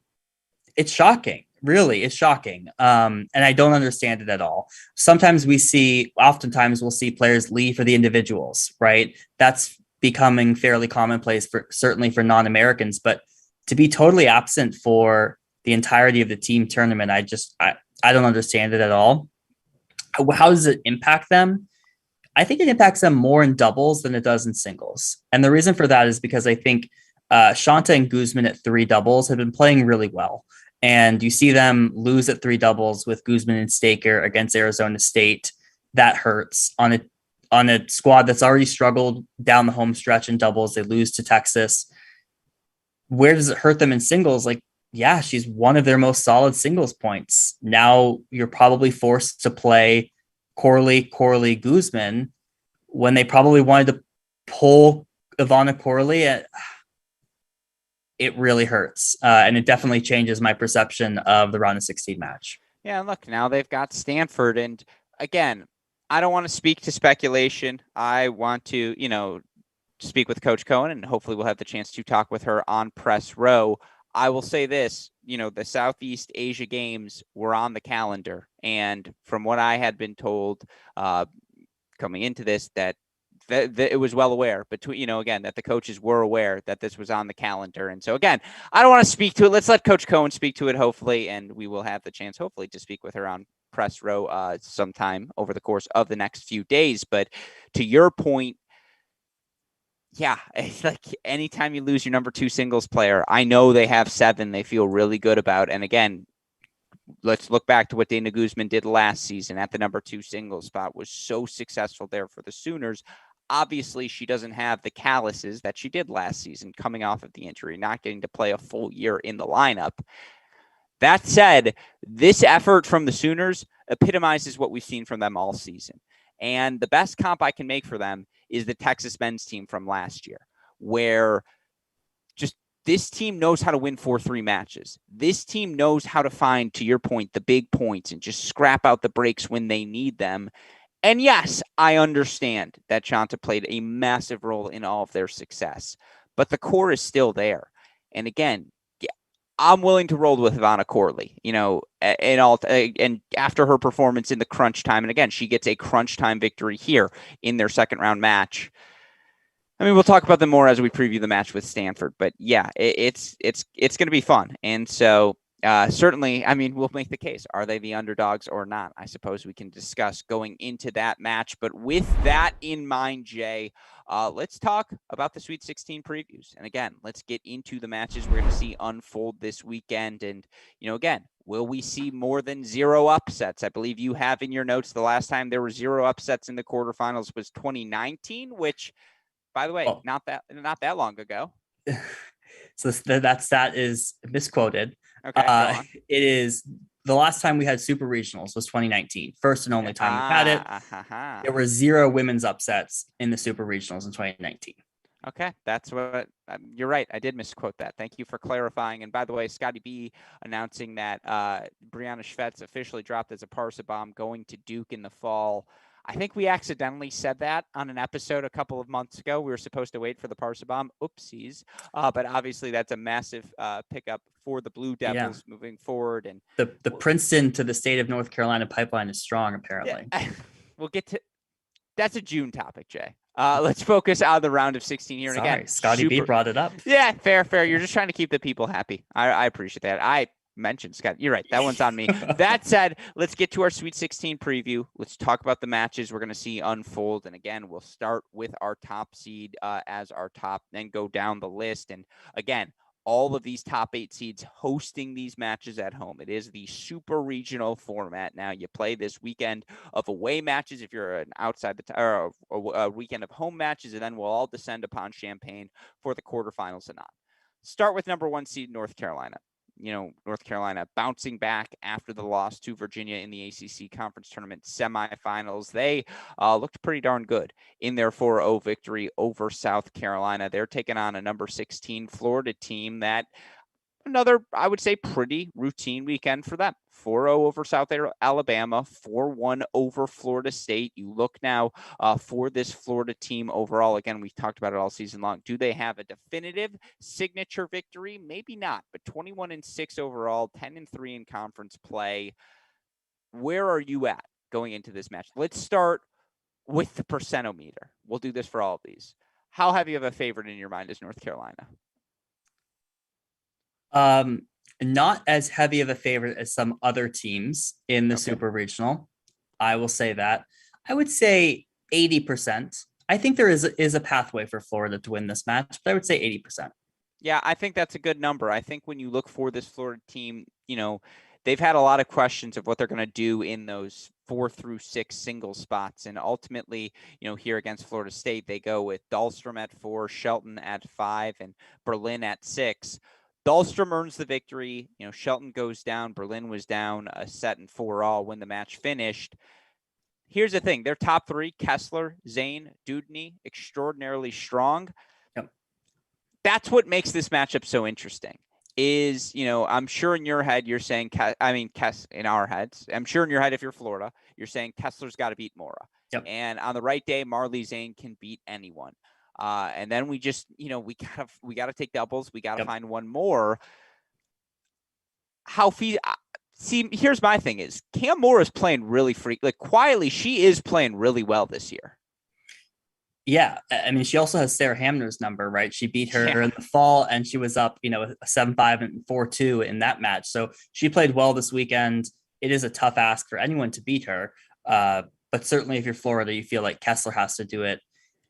[SPEAKER 2] it's shocking. Really, it's shocking. And I don't understand it at all. Oftentimes we'll see players leave for the individuals, right? That's becoming fairly commonplace for certainly for non-Americans, but to be totally absent for the entirety of the team tournament, I don't understand it at all. How does it impact them? I think it impacts them more in doubles than it does in singles. And the reason for that is because I think Shanta and Guzman at three doubles have been playing really well. And you see them lose at three doubles with Guzman and Staker against Arizona State. That hurts on a squad that's already struggled down the home stretch in doubles. They lose to Texas. Where does it hurt them in singles? Like, yeah, she's one of their most solid singles points. Now you're probably forced to play Corley, Guzman when they probably wanted to pull Ivana Corley. It really hurts. And it definitely changes my perception of the round of 16 match.
[SPEAKER 1] Yeah, look, now they've got Stanford. And again, I don't want to speak to speculation. I want to, speak with Coach Cohen, and hopefully we'll have the chance to talk with her on press row. I will say this, the Southeast Asia Games were on the calendar. And from what I had been told coming into this, that it was well aware again, that the coaches were aware that this was on the calendar. And so, again, I don't want to speak to it. Let's let Coach Cohen speak to it, hopefully, and we will have the chance, hopefully, to speak with her on press row sometime over the course of the next few days. But to your point, yeah, it's like anytime you lose your number two singles player, I know they have 7 they feel really good about. And again, let's look back to what Dana Guzman did last season at the number 2 singles spot, was so successful there for the Sooners. Obviously, she doesn't have the calluses that she did last season coming off of the injury, not getting to play a full year in the lineup. That said, this effort from the Sooners epitomizes what we've seen from them all season. And the best comp I can make for them is the Texas men's team from last year, where just this team knows how to win 4-3 matches. This team knows how to find, to your point, the big points and just scrap out the breaks when they need them. And yes, I understand that Shanta played a massive role in all of their success, but the core is still there. And again, I'm willing to roll with Ivana Corley, and after her performance in the crunch time, and again, she gets a crunch time victory here in their second round match. I mean, we'll talk about them more as we preview the match with Stanford, but yeah, it's going to be fun. And so certainly, I mean, we'll make the case. Are they the underdogs or not? I suppose we can discuss going into that match. But with that in mind, Jay, let's talk about the Sweet 16 previews. And again, let's get into the matches we're going to see unfold this weekend. And, again, will we see more than 0 upsets? I believe you have in your notes the last time there were 0 upsets in the quarterfinals was 2019, which, by the way, not that long ago.
[SPEAKER 2] So that stat is misquoted.
[SPEAKER 1] Okay,
[SPEAKER 2] it is the last time we had super regionals was 2019. First and only time we had it. There were 0 women's upsets in the super regionals in 2019.
[SPEAKER 1] Okay, that's what you're right. I did misquote that. Thank you for clarifying. And by the way, Scotty B announcing that Brianna Schvetz officially dropped as a Parsa bomb going to Duke in the fall. I think we accidentally said that on an episode a couple of months ago. We were supposed to wait for the Parsa bomb. Oopsies. But obviously that's a massive pickup for the Blue Devils moving forward. And
[SPEAKER 2] the Princeton to the state of North Carolina pipeline is strong, apparently.
[SPEAKER 1] Yeah, we'll get to that's a June topic, Jay. Let's focus on the round of 16 here. And again,
[SPEAKER 2] Scotty B brought it up.
[SPEAKER 1] Yeah, fair. You're just trying to keep the people happy. I appreciate that. I mentioned Scott. You're right. That one's on me. That said, let's get to our Sweet 16 preview. Let's talk about the matches we're going to see unfold. And again, we'll start with our top seed as our top, then go down the list. And again, all of these top 8 seeds hosting these matches at home. It is the super regional format. Now you play this weekend of away matches if you're an outside or a weekend of home matches, and then we'll all descend upon Champaign for the quarterfinals and on. Start with number 1 seed North Carolina. North Carolina bouncing back after the loss to Virginia in the ACC Conference Tournament semifinals. They looked pretty darn good in their 4-0 victory over South Carolina. They're taking on a number 16 Florida team that another, I would say, pretty routine weekend for them. 4-0 over South Alabama, 4-1 over Florida State. You look now for this Florida team overall. Again, we've talked about it all season long. Do they have a definitive signature victory? Maybe not, but 21-6 overall, 10-3 in conference play. Where are you at going into this match? Let's start with the percentometer. We'll do this for all of these. how heavy of a favorite in your mind is North Carolina?
[SPEAKER 2] Not as heavy of a favorite as some other teams in the
[SPEAKER 1] Okay.
[SPEAKER 2] Super Regional. I will say that. I would say 80%. I think there is a pathway for Florida to win this match, but I would say 80%.
[SPEAKER 1] Yeah, I think that's a good number. I think when you look for this Florida team, they've had a lot of questions of what they're going to do in those 4 through 6 single spots. And ultimately, here against Florida State, they go with Dahlstrom at 4, Shelton at 5, and Berlin at 6. Dahlstrom earns the victory. Shelton goes down. Berlin was down a set and 4 all when the match finished. Here's the thing. Their top 3, Kessler, Zane, Dudney, extraordinarily strong.
[SPEAKER 2] Yep.
[SPEAKER 1] That's what makes this matchup so interesting is, I'm sure in your head, you're saying, in our heads, I'm sure in your head, if you're Florida, you're saying Kessler's got to beat Mora.
[SPEAKER 2] Yep.
[SPEAKER 1] And on the right day, Marley Zane can beat anyone. And then we just, we got to take doubles. We got to find one more. See, here's my thing is Cam Moore is playing really quietly. She is playing really well this year.
[SPEAKER 2] Yeah. I mean, she also has Sarah Hamner's number, right? She beat her in the fall and she was up, a 7-5 and 4-2 in that match. So she played well this weekend. It is a tough ask for anyone to beat her. But certainly if you're Florida, you feel like Kessler has to do it.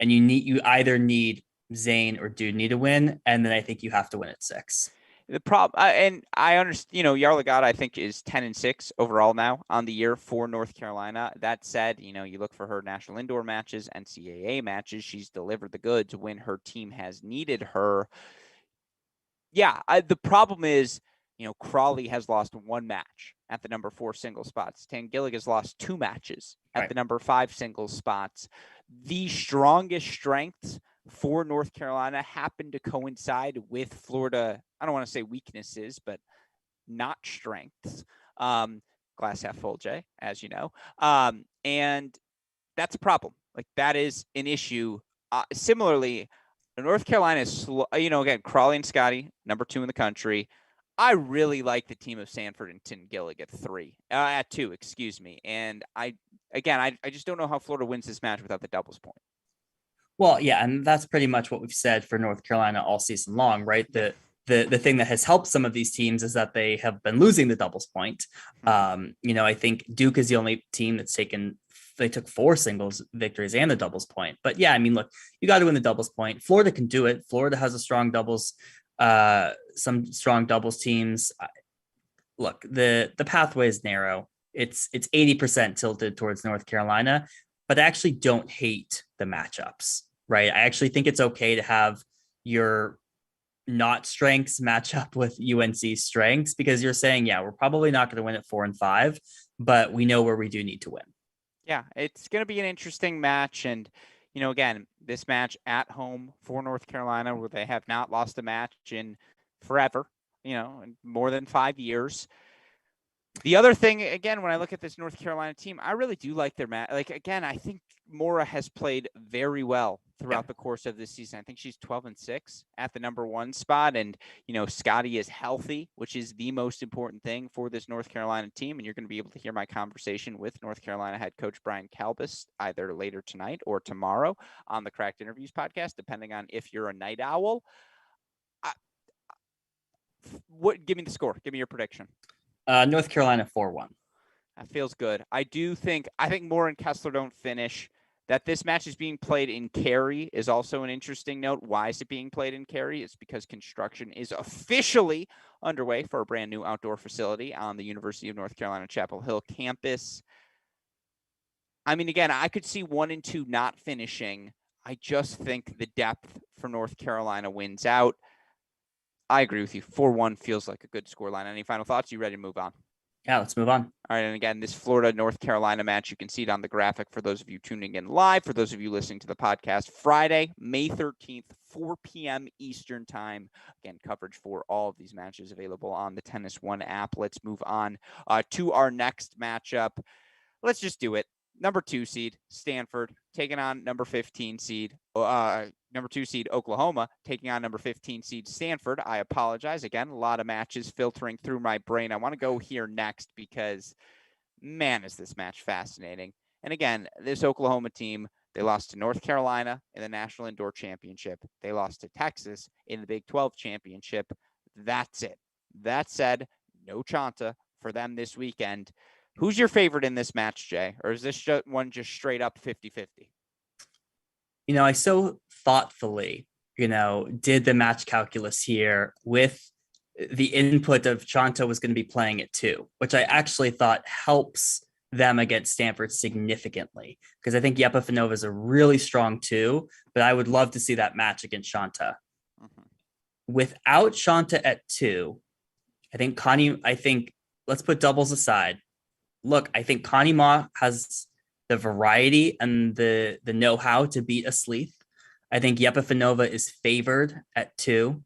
[SPEAKER 2] And you either need Zane or Dudney to win. And then I think you have to win at 6.
[SPEAKER 1] The problem, and I understand, Yarlagadda, I think, is 10-6 overall now on the year for North Carolina. That said, you look for her national indoor matches, NCAA matches. She's delivered the goods when her team has needed her. Yeah, the problem is, Crawley has lost 1 match at the number 4 single spots. Tangillig has lost 2 matches at the number 5 single spots. The strongest strengths for North Carolina happen to coincide with Florida. I don't want to say weaknesses, but not strengths. Glass half full, Jay, as you know. And that's a problem. Like that is an issue. Similarly, North Carolina is slow. Again, Crawley and Scotty, number 2 in the country. I really like the team of Stanford and Tangillig at 2, excuse me. And I just don't know how Florida wins this match without the doubles point.
[SPEAKER 2] Well, yeah, and that's pretty much what we've said for North Carolina all season long, right? The thing that has helped some of these teams is that they have been losing the doubles point. I think Duke is the only team that's they took 4 singles victories and the doubles point. But yeah, I mean, look, you got to win the doubles point. Florida can do it. Florida has a strong doubles, some strong doubles teams. Look, the pathway is narrow. It's 80% tilted towards North Carolina, but I actually don't hate the matchups, right? I actually think it's okay to have your not strengths match up with UNC strengths because you're saying, yeah, we're probably not going to win at 4 and 5, but we know where we do need to win.
[SPEAKER 1] Yeah, it's going to be an interesting match. And, again, this match at home for North Carolina where they have not lost a match in forever, in more than 5 years. The other thing, again, when I look at this North Carolina team, I really do like their match. Again, I think Mora has played very well throughout the course of this season. I think she's 12-6 at the number 1 spot. And, Scotty is healthy, which is the most important thing for this North Carolina team. And you're going to be able to hear my conversation with North Carolina head coach Brian Kalbas either later tonight or tomorrow on the Cracked Interviews podcast, depending on if you're a night owl. Give me the score. Give me your prediction.
[SPEAKER 2] North Carolina 4-1.
[SPEAKER 1] That feels good. I think Moore and Kessler don't finish. That this match is being played in Cary is also an interesting note. Why is it being played in Cary? It's because construction is officially underway for a brand new outdoor facility on the University of North Carolina Chapel Hill campus. I mean, again, I could see 1 and 2 not finishing. I just think the depth for North Carolina wins out. I agree with you. 4-1 feels like a good scoreline. Any final thoughts? You ready to move on?
[SPEAKER 2] Yeah, let's move on.
[SPEAKER 1] All right. And again, this Florida-North Carolina match, you can see it on the graphic for those of you tuning in live. For those of you listening to the podcast, Friday, May 13th, 4 p.m. Eastern time. Again, coverage for all of these matches available on the Tennis One app. Let's move on to our next matchup. Let's just do it. Number 2 seed, Stanford, taking on number 15 seed, number 2 seed, Oklahoma, taking on number 15 seed, Stanford. I apologize. Again, a lot of matches filtering through my brain. I want to go here next because, man, is this match fascinating. And again, this Oklahoma team, They lost to North Carolina in the National Indoor Championship. They lost to Texas in the Big 12 Championship. That's it. That said, no Chanta for them this weekend. Who's your favorite in this match, Jay? Or is this one just straight up 50-50?
[SPEAKER 2] I so thoughtfully, did the match calculus here with the input of Chanta was going to be playing it too, which I actually thought helps them against Stanford significantly, because I think Yepafanova is a really strong two, but I would love to see that match against Chanta. Mm-hmm. Without Chanta at two, I think let's put doubles aside. Look, I think Connie Ma has the variety and the know-how to beat a Sleeth. I think Yepafanova is favored at two.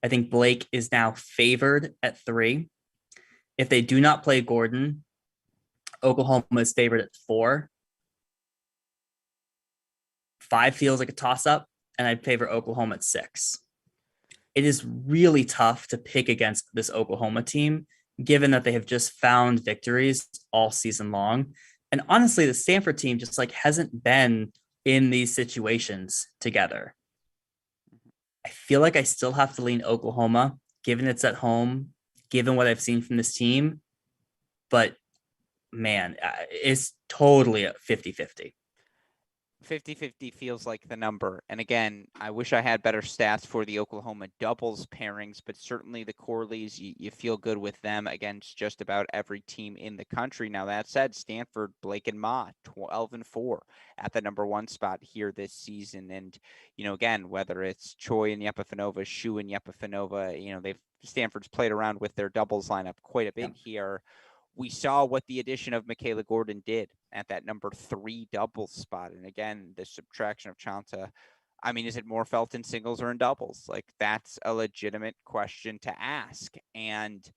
[SPEAKER 2] I think Blake is now favored at three. If they do not play Gordon, Oklahoma is favored at four. Five feels like a toss-up, and I'd favor Oklahoma at six. It is really tough to pick against this Oklahoma team, given that they have just found victories all season long. And honestly, the Stanford team just hasn't been in these situations together. I feel like I still have to lean Oklahoma, given it's at home, given what I've seen from this team. But man, it's totally a 50-50.
[SPEAKER 1] 50-50 feels like the number. And again, I wish I had better stats for the Oklahoma doubles pairings, but certainly the Corleys, you feel good with them against just about every team in the country. Now, that said, Stanford, Blake and Ma, 12-4 at the number one spot here this season. And, again, whether it's Choi and Yepafanova, Shu and Yepafanova, Stanford's played around with their doubles lineup quite a bit here. We saw what the addition of Michaela Gordon did at that number three doubles spot. And again, the subtraction of Chanta, is it more felt in singles or in doubles? That's a legitimate question to ask. And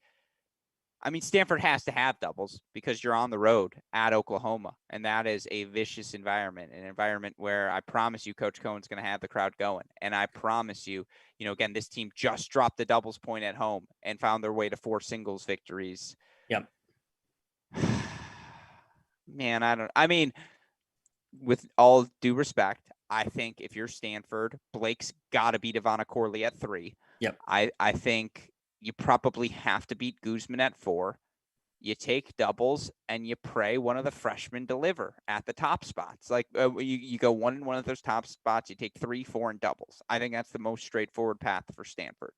[SPEAKER 1] Stanford has to have doubles because you're on the road at Oklahoma. And that is a vicious environment, an environment where I promise you, Coach Cohen's going to have the crowd going. And I promise you, again, this team just dropped the doubles point at home and found their way to 4 singles victories.
[SPEAKER 2] Yep.
[SPEAKER 1] Man, with all due respect, I think if you're Stanford, Blake's got to beat Ivana Corley at 3.
[SPEAKER 2] Yep.
[SPEAKER 1] I think you probably have to beat Guzman at 4. You take doubles and you pray one of the freshmen deliver at the top spots. You go one in one of those top spots, you take 3, 4 in doubles. I think that's the most straightforward path for Stanford.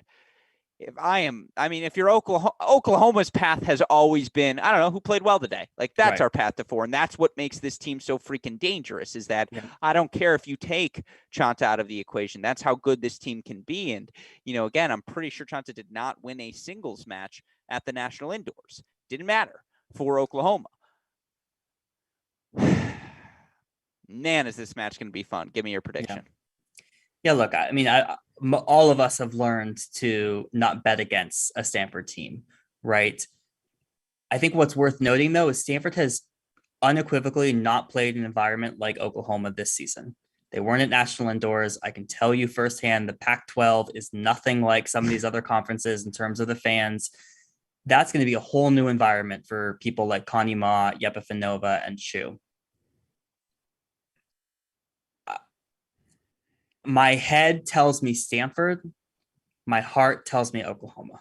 [SPEAKER 1] If you're Oklahoma's path has always been, I don't know who played well today. That's right. Our path to 4. And that's what makes this team so freaking dangerous is that I don't care if you take Chanta out of the equation. That's how good this team can be. And, again, I'm pretty sure Chanta did not win a singles match at the National Indoors. Didn't matter for Oklahoma. Man, is this match going to be fun? Give me your prediction.
[SPEAKER 2] Yeah, look, all of us have learned to not bet against a Stanford team, right? I think what's worth noting, though, is Stanford has unequivocally not played an environment like Oklahoma this season. They weren't at national indoors. I can tell you firsthand, the Pac-12 is nothing like some of these other conferences in terms of the fans. That's going to be a whole new environment for people like Connie Ma, Yepafanova, and Shu. My head tells me Stanford. My heart tells me Oklahoma.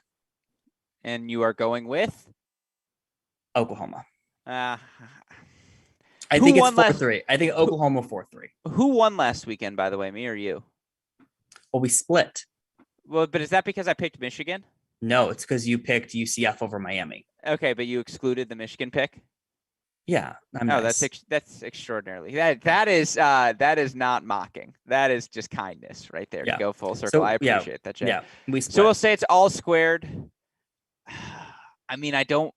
[SPEAKER 1] And you are going with?
[SPEAKER 2] Oklahoma.
[SPEAKER 1] I
[SPEAKER 2] think it's 4-3. I think Oklahoma 4-3.
[SPEAKER 1] Who won last weekend, by the way, me or you?
[SPEAKER 2] Well, we split.
[SPEAKER 1] Well, but is that because I picked Michigan?
[SPEAKER 2] No, it's because you picked UCF over Miami.
[SPEAKER 1] Okay, but you excluded the Michigan pick?
[SPEAKER 2] Yeah.
[SPEAKER 1] Nice. That's extraordinarily. That is not mocking. That is just kindness right there. To go full circle. So, I appreciate that, Jay.
[SPEAKER 2] Yeah.
[SPEAKER 1] So we'll say it's all squared. I don't.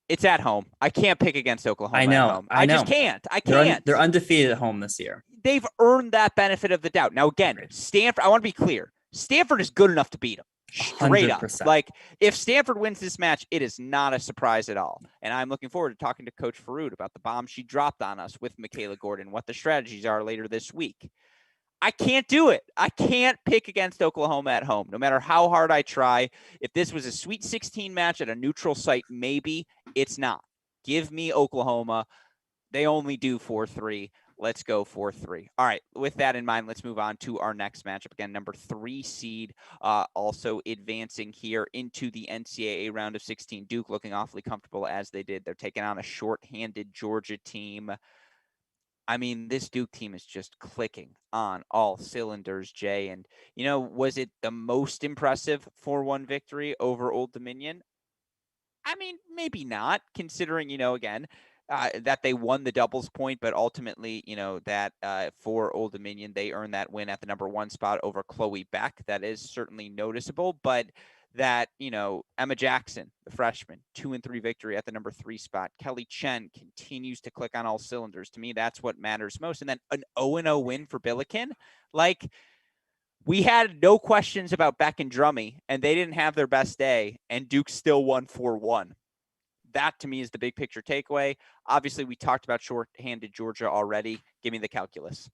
[SPEAKER 1] It's at home. I can't pick against Oklahoma.
[SPEAKER 2] I know.
[SPEAKER 1] At home. I just can't. I can't.
[SPEAKER 2] They're undefeated at home this year.
[SPEAKER 1] They've earned that benefit of the doubt. Now, again, Stanford. I want to be clear. Stanford is good enough to beat them. Straight 100%. Up. If Stanford wins this match, it is not a surprise at all. And I'm looking forward to talking to Coach Farud about the bomb she dropped on us with Michaela Gordon, what the strategies are later this week. I can't do it. I can't pick against Oklahoma at home, no matter how hard I try. If this was a Sweet 16 match at a neutral site, maybe. It's not. Give me Oklahoma. They only do 4-3. Let's go 4-3. All right. With that in mind, let's move on to our next matchup. Again, number 3 seed, also advancing here into the NCAA round of 16. Duke looking awfully comfortable as they did. They're taking on a shorthanded Georgia team. I mean, this Duke team is just clicking on all cylinders, Jay. And, was it the most impressive 4-1 victory over Old Dominion? I mean, maybe not, considering, again, that they won the doubles point, but ultimately, that for Old Dominion, they earned that win at the number 1 spot over Chloe Beck. That is certainly noticeable, but that, Emma Jackson, the freshman, 2-3 victory at the number 3 spot. Kelly Chen continues to click on all cylinders. To me, that's what matters most. And then an 0-0 win for Billiken. Like, we had no questions about Beck and Drummy, and they didn't have their best day, and Duke still won 4-1. That, to me, is the big picture takeaway. Obviously, we talked about shorthanded Georgia already. Give me the calculus.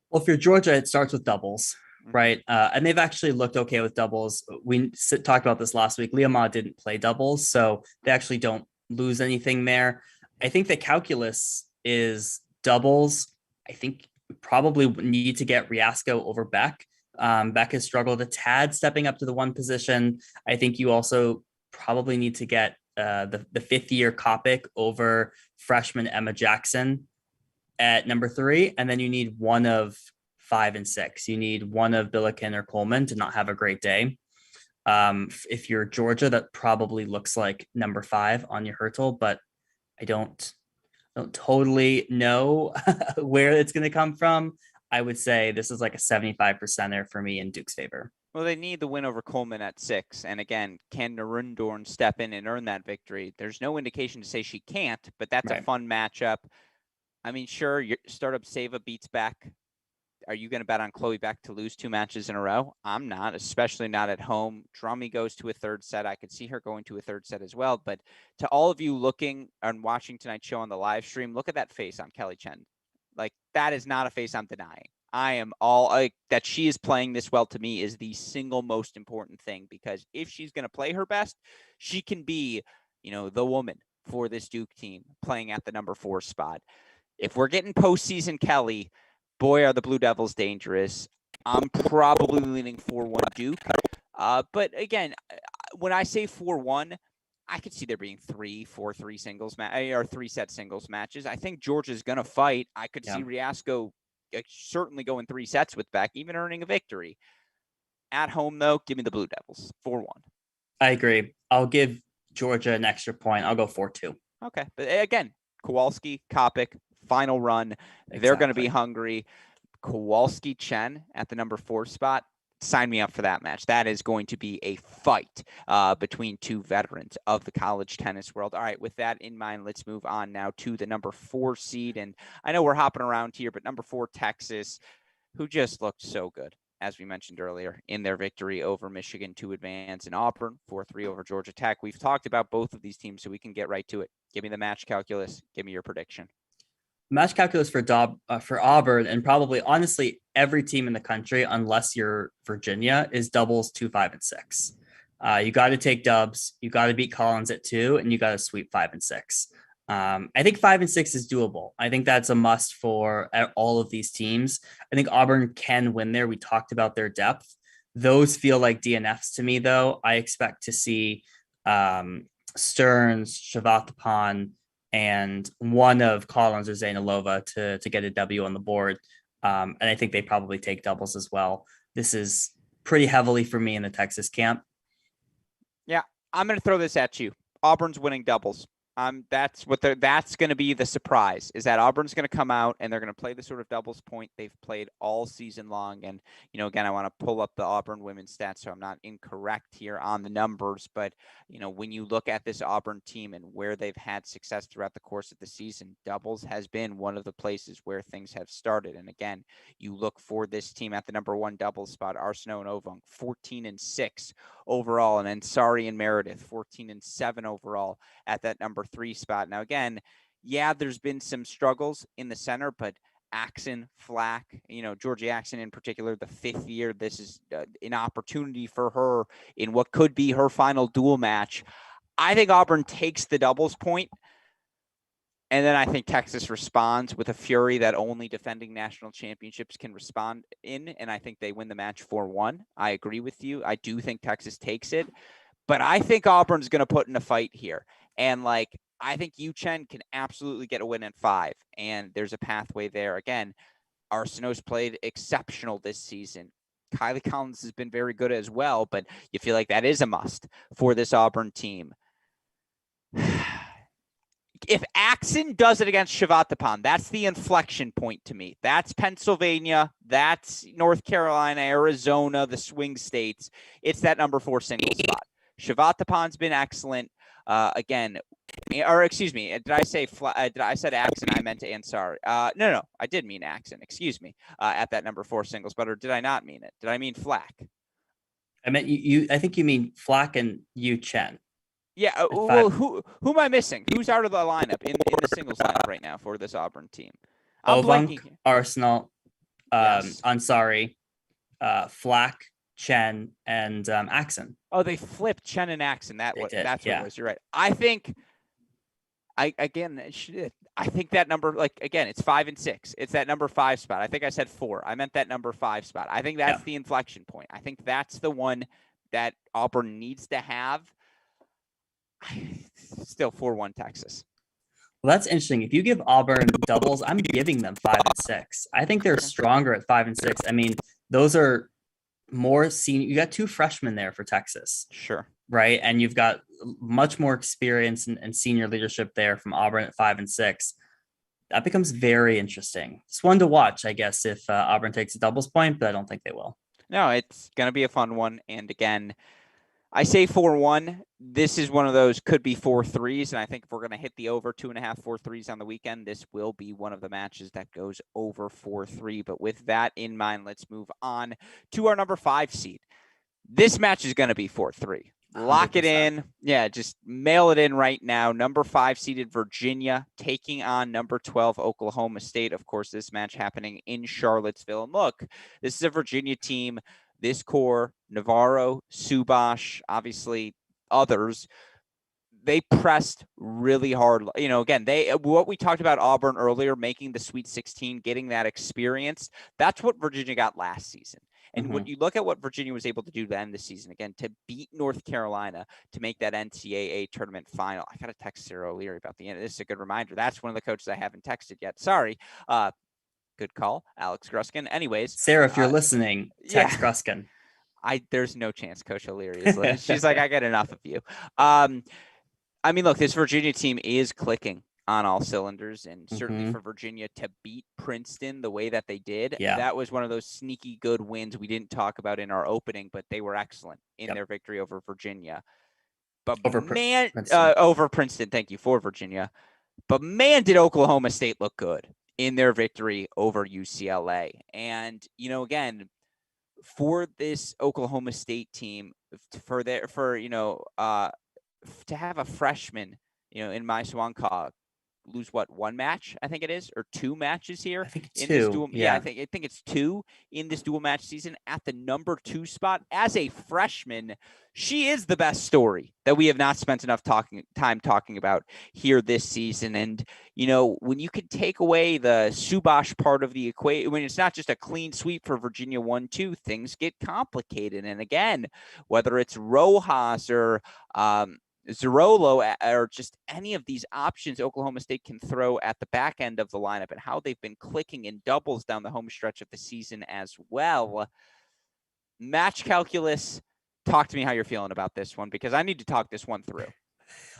[SPEAKER 2] Well, if you're Georgia, it starts with doubles, right? And they've actually looked okay with doubles. We talked about this last week. Leah Ma didn't play doubles, so they actually don't lose anything there. I think the calculus is doubles. I think we probably need to get Riasco over Beck. Beck has struggled a tad stepping up to the 1 position. I think you also probably need to get the 5th-year Kopic over freshman Emma Jackson at number 3, and then you need one of 5 and 6. You need one of Billiken or Coleman to not have a great day. If you're Georgia, that probably looks like number 5 on your Hurtle, but I don't totally know where it's going to come from. I would say this is like a 75%er for me in Duke's favor.
[SPEAKER 1] Well, they need the win over Coleman at 6. And again, can Narundorn step in and earn that victory? There's no indication to say she can't, but that's a fun matchup. I mean, sure, your startup Seva beats Beck. Are you going to bet on Chloe Beck to lose 2 matches in a row? I'm not, especially not at home. Drummy goes to a 3rd set. I could see her going to a 3rd set as well. But to all of you looking and watching tonight's show on the live stream, look at that face on Kelly Chen. Like, that is not a face I'm denying. I am that she is playing this well, to me, is the single most important thing, because if she's going to play her best, she can be, the woman for this Duke team playing at the number 4 spot. If we're getting postseason Kelly, boy, are the Blue Devils dangerous. I'm probably leaning 4-1 Duke. But again, when I say 4-1, I could see there being 3-4-3 singles or 3-set singles matches. I think Georgia's going to fight. I could see Riasco certainly going 3 sets with Beck, even earning a victory. At home, though, give me the Blue Devils, 4-1.
[SPEAKER 2] I agree. I'll give Georgia an extra point. I'll go 4-2.
[SPEAKER 1] Okay. But again, Kowalski, Kopic, final run. Exactly. They're going to be hungry. Kowalski Chen at the number 4 spot. Sign me up for that match. That is going to be a fight between 2 veterans of the college tennis world. All right, with that in mind, let's move on now to the number 4 seed. And I know we're hopping around here, but number 4, Texas, who just looked so good, as we mentioned earlier, in their victory over Michigan to advance, in Auburn, 4-3 over Georgia Tech. We've talked about both of these teams, so we can get right to it. Give me the match calculus. Give me your prediction.
[SPEAKER 2] Match calculus for Auburn, and probably honestly every team in the country, unless you're Virginia, is doubles 2, 5, and 6. You got to take dubs. You got to beat Collins at 2, and you got to sweep 5 and 6. I think 5 and 6 is doable. I think that's a must for all of these teams. I think Auburn can win there. We talked about their depth. Those feel like DNFs to me, though. I expect to see Stearns, Shavatapan, and one of Collins or Zainalova to get a W on the board. And I think they probably take doubles as well. This is pretty heavily for me in the Texas camp.
[SPEAKER 1] Yeah, I'm going to throw this at you. Auburn's winning doubles. That's going to be the surprise, is that Auburn's going to come out and they're going to play the sort of doubles point they've played all season long. And, again, I want to pull up the Auburn women's stats so I'm not incorrect here on the numbers. But, when you look at this Auburn team and where they've had success throughout the course of the season, doubles has been one of the places where things have started. And again, you look for this team at the number 1 doubles spot, Arsenault and Ovung, 14-6 overall. And then Sari and Meredith, 14-7 overall at that number 3 spot. Now, again, there's been some struggles in the center, but Axon, Flack, Georgie Axon in particular, the 5th year, this is an opportunity for her in what could be her final dual match. I think Auburn takes the doubles point. And then I think Texas responds with a fury that only defending national championships can respond in. And I think they win the match 4-1. I agree with you. I do think Texas takes it. But I think Auburn's going to put in a fight here. And I think Chen can absolutely get a win in 5. And there's a pathway there. Again, Arsenault's played exceptional this season. Kylie Collins has been very good as well, but you feel like that is a must for this Auburn team. If Axon does it against Shavattapan, that's the inflection point to me. That's Pennsylvania. That's North Carolina, Arizona, the swing states. It's that number 4 single spot. Shavattapan's been excellent. Again, or excuse me, did I say I said Axon? I meant Ansari. No, I did mean Axon. Excuse me. At that number 4 single spot, or did I not mean it? Did I mean Flack?
[SPEAKER 2] I meant you. I think you mean Flack and Chen.
[SPEAKER 1] Yeah. Well, who am I missing? Who's out of the lineup in the singles lineup right now for this Auburn team?
[SPEAKER 2] Ovunk, Arsenault,
[SPEAKER 1] Yes.
[SPEAKER 2] Ansari, Flack, Chen, and Axon.
[SPEAKER 1] Oh, they flipped Chen and Axon. That's what it was. You're right. I think. I think that number, it's 5 and 6. It's that number 5 spot. I think I said 4. I meant that number 5 spot. I think that's the inflection point. I think that's the one that Auburn needs to have. Still 4-1 Texas.
[SPEAKER 2] Well, that's interesting. If you give Auburn doubles, I'm giving them 5 and 6. I think they're stronger at 5 and 6. I mean, those are more senior. You got 2 freshmen there for Texas.
[SPEAKER 1] Sure.
[SPEAKER 2] Right. And you've got much more experience and senior leadership there from Auburn at 5 and 6. That becomes very interesting. It's one to watch, I guess, if Auburn takes a doubles point, but I don't think they will.
[SPEAKER 1] No, it's going to be a fun one. And again, I say 4-1. This is one of those could be 4 3s. And I think if we're going to hit the over 2.5, 4 3s on the weekend, this will be one of the matches that goes over 4-3. But with that in mind, let's move on to our number 5 seed. This match is going to be 4-3. Lock 100%. It in. Yeah, just mail it in right now. Number 5 seeded Virginia taking on number 12 Oklahoma State. Of course, this match happening in Charlottesville. And look, this is a Virginia team. This core, Navarro, Subash, obviously others, they pressed really hard. Again, what we talked about Auburn earlier, making the Sweet 16, getting that experience. That's what Virginia got last season. And when you look at what Virginia was able to do to end the season, again, to beat North Carolina, to make that NCAA tournament final. I got to text Sarah O'Leary about the end. This is a good reminder. That's one of the coaches I haven't texted yet. Sorry. Good call, Alex Gruskin. Anyways.
[SPEAKER 2] Sarah, if you're listening, text Gruskin.
[SPEAKER 1] There's no chance Coach O'Leary is listening. She's like, I get enough of you. I mean, look, this Virginia team is clicking on all cylinders, and certainly for Virginia to beat Princeton the way that they did, that was one of those sneaky good wins we didn't talk about in our opening, but they were excellent in their victory over Virginia. But over Princeton, thank you, for Virginia. But man, did Oklahoma State look good in their victory over UCLA. And, again, for this Oklahoma State team, to have a freshman, in my Swanka lose one match, I think it is, or 2 matches here.
[SPEAKER 2] I think
[SPEAKER 1] in
[SPEAKER 2] 2.
[SPEAKER 1] This dual, I think it's 2 in this dual match season at the number 2 spot as a freshman. She is the best story that we have not spent enough time talking about here this season. And, when you can take away the Subash part of the equation, when it's not just a clean sweep for Virginia 1-2, things get complicated. And again, whether it's Rojas or, Zerolo, or just any of these options Oklahoma State can throw at the back end of the lineup, and how they've been clicking in doubles down the home stretch of the season as well. Match calculus, talk to me how you're feeling about this one, because I need to talk this one through.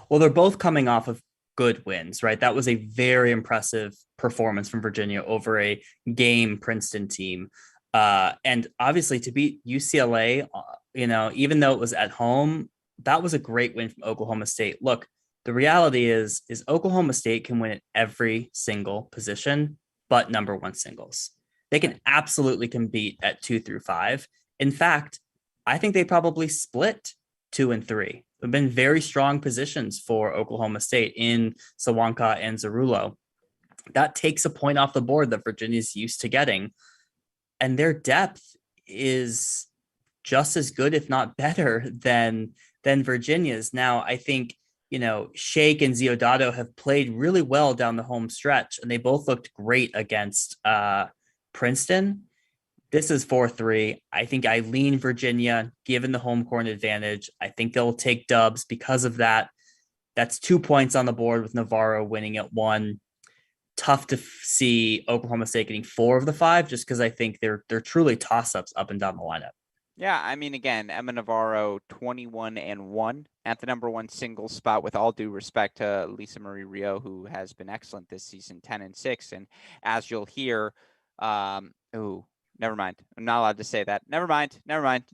[SPEAKER 2] Well, they're both coming off of good wins, right? That was a very impressive performance from Virginia over a game Princeton team. And obviously to beat UCLA, even though it was at home, that was a great win from Oklahoma State. Look, the reality is Oklahoma State can win at every single position, but number 1 singles. They can absolutely compete at 2 through 5. In fact, I think they probably split 2 and 3. They've been very strong positions for Oklahoma State in Sawanka and Zerulo. That takes a point off the board that Virginia's used to getting. And their depth is just as good, if not better, than Virginia's. Now, I think Shake and Ziodato have played really well down the home stretch, and they both looked great against Princeton. This is 4-3. I think I lean Virginia, given the home court advantage. I think they'll take dubs because of that. That's 2 points on the board with Navarro winning at 1. Tough to see Oklahoma State getting 4 of the 5, just because I think they're truly toss-ups up and down the lineup.
[SPEAKER 1] Yeah, I mean, again, Emma Navarro, 21-1 at the number 1 singles spot, with all due respect to Lisa Marie Rio, who has been excellent this season, 10-6. And as you'll hear, never mind. I'm not allowed to say that. Never mind.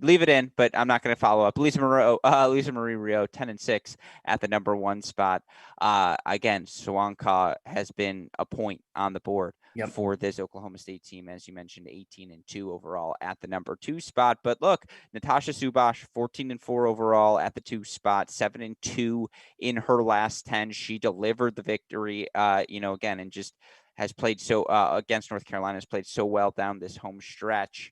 [SPEAKER 1] Leave it in, but I'm not going to follow up. Lisa Marie Rio, 10-6 at the number 1 spot. Again, Swanka has been a point on the board for this Oklahoma State team, as you mentioned, 18-2 overall at the number 2 spot. But look, Natasha Subash, 14-4 overall at the 2 spot, 7-2 in her last 10. She delivered the victory, again, and just has played so against North Carolina, has played so well down this home stretch.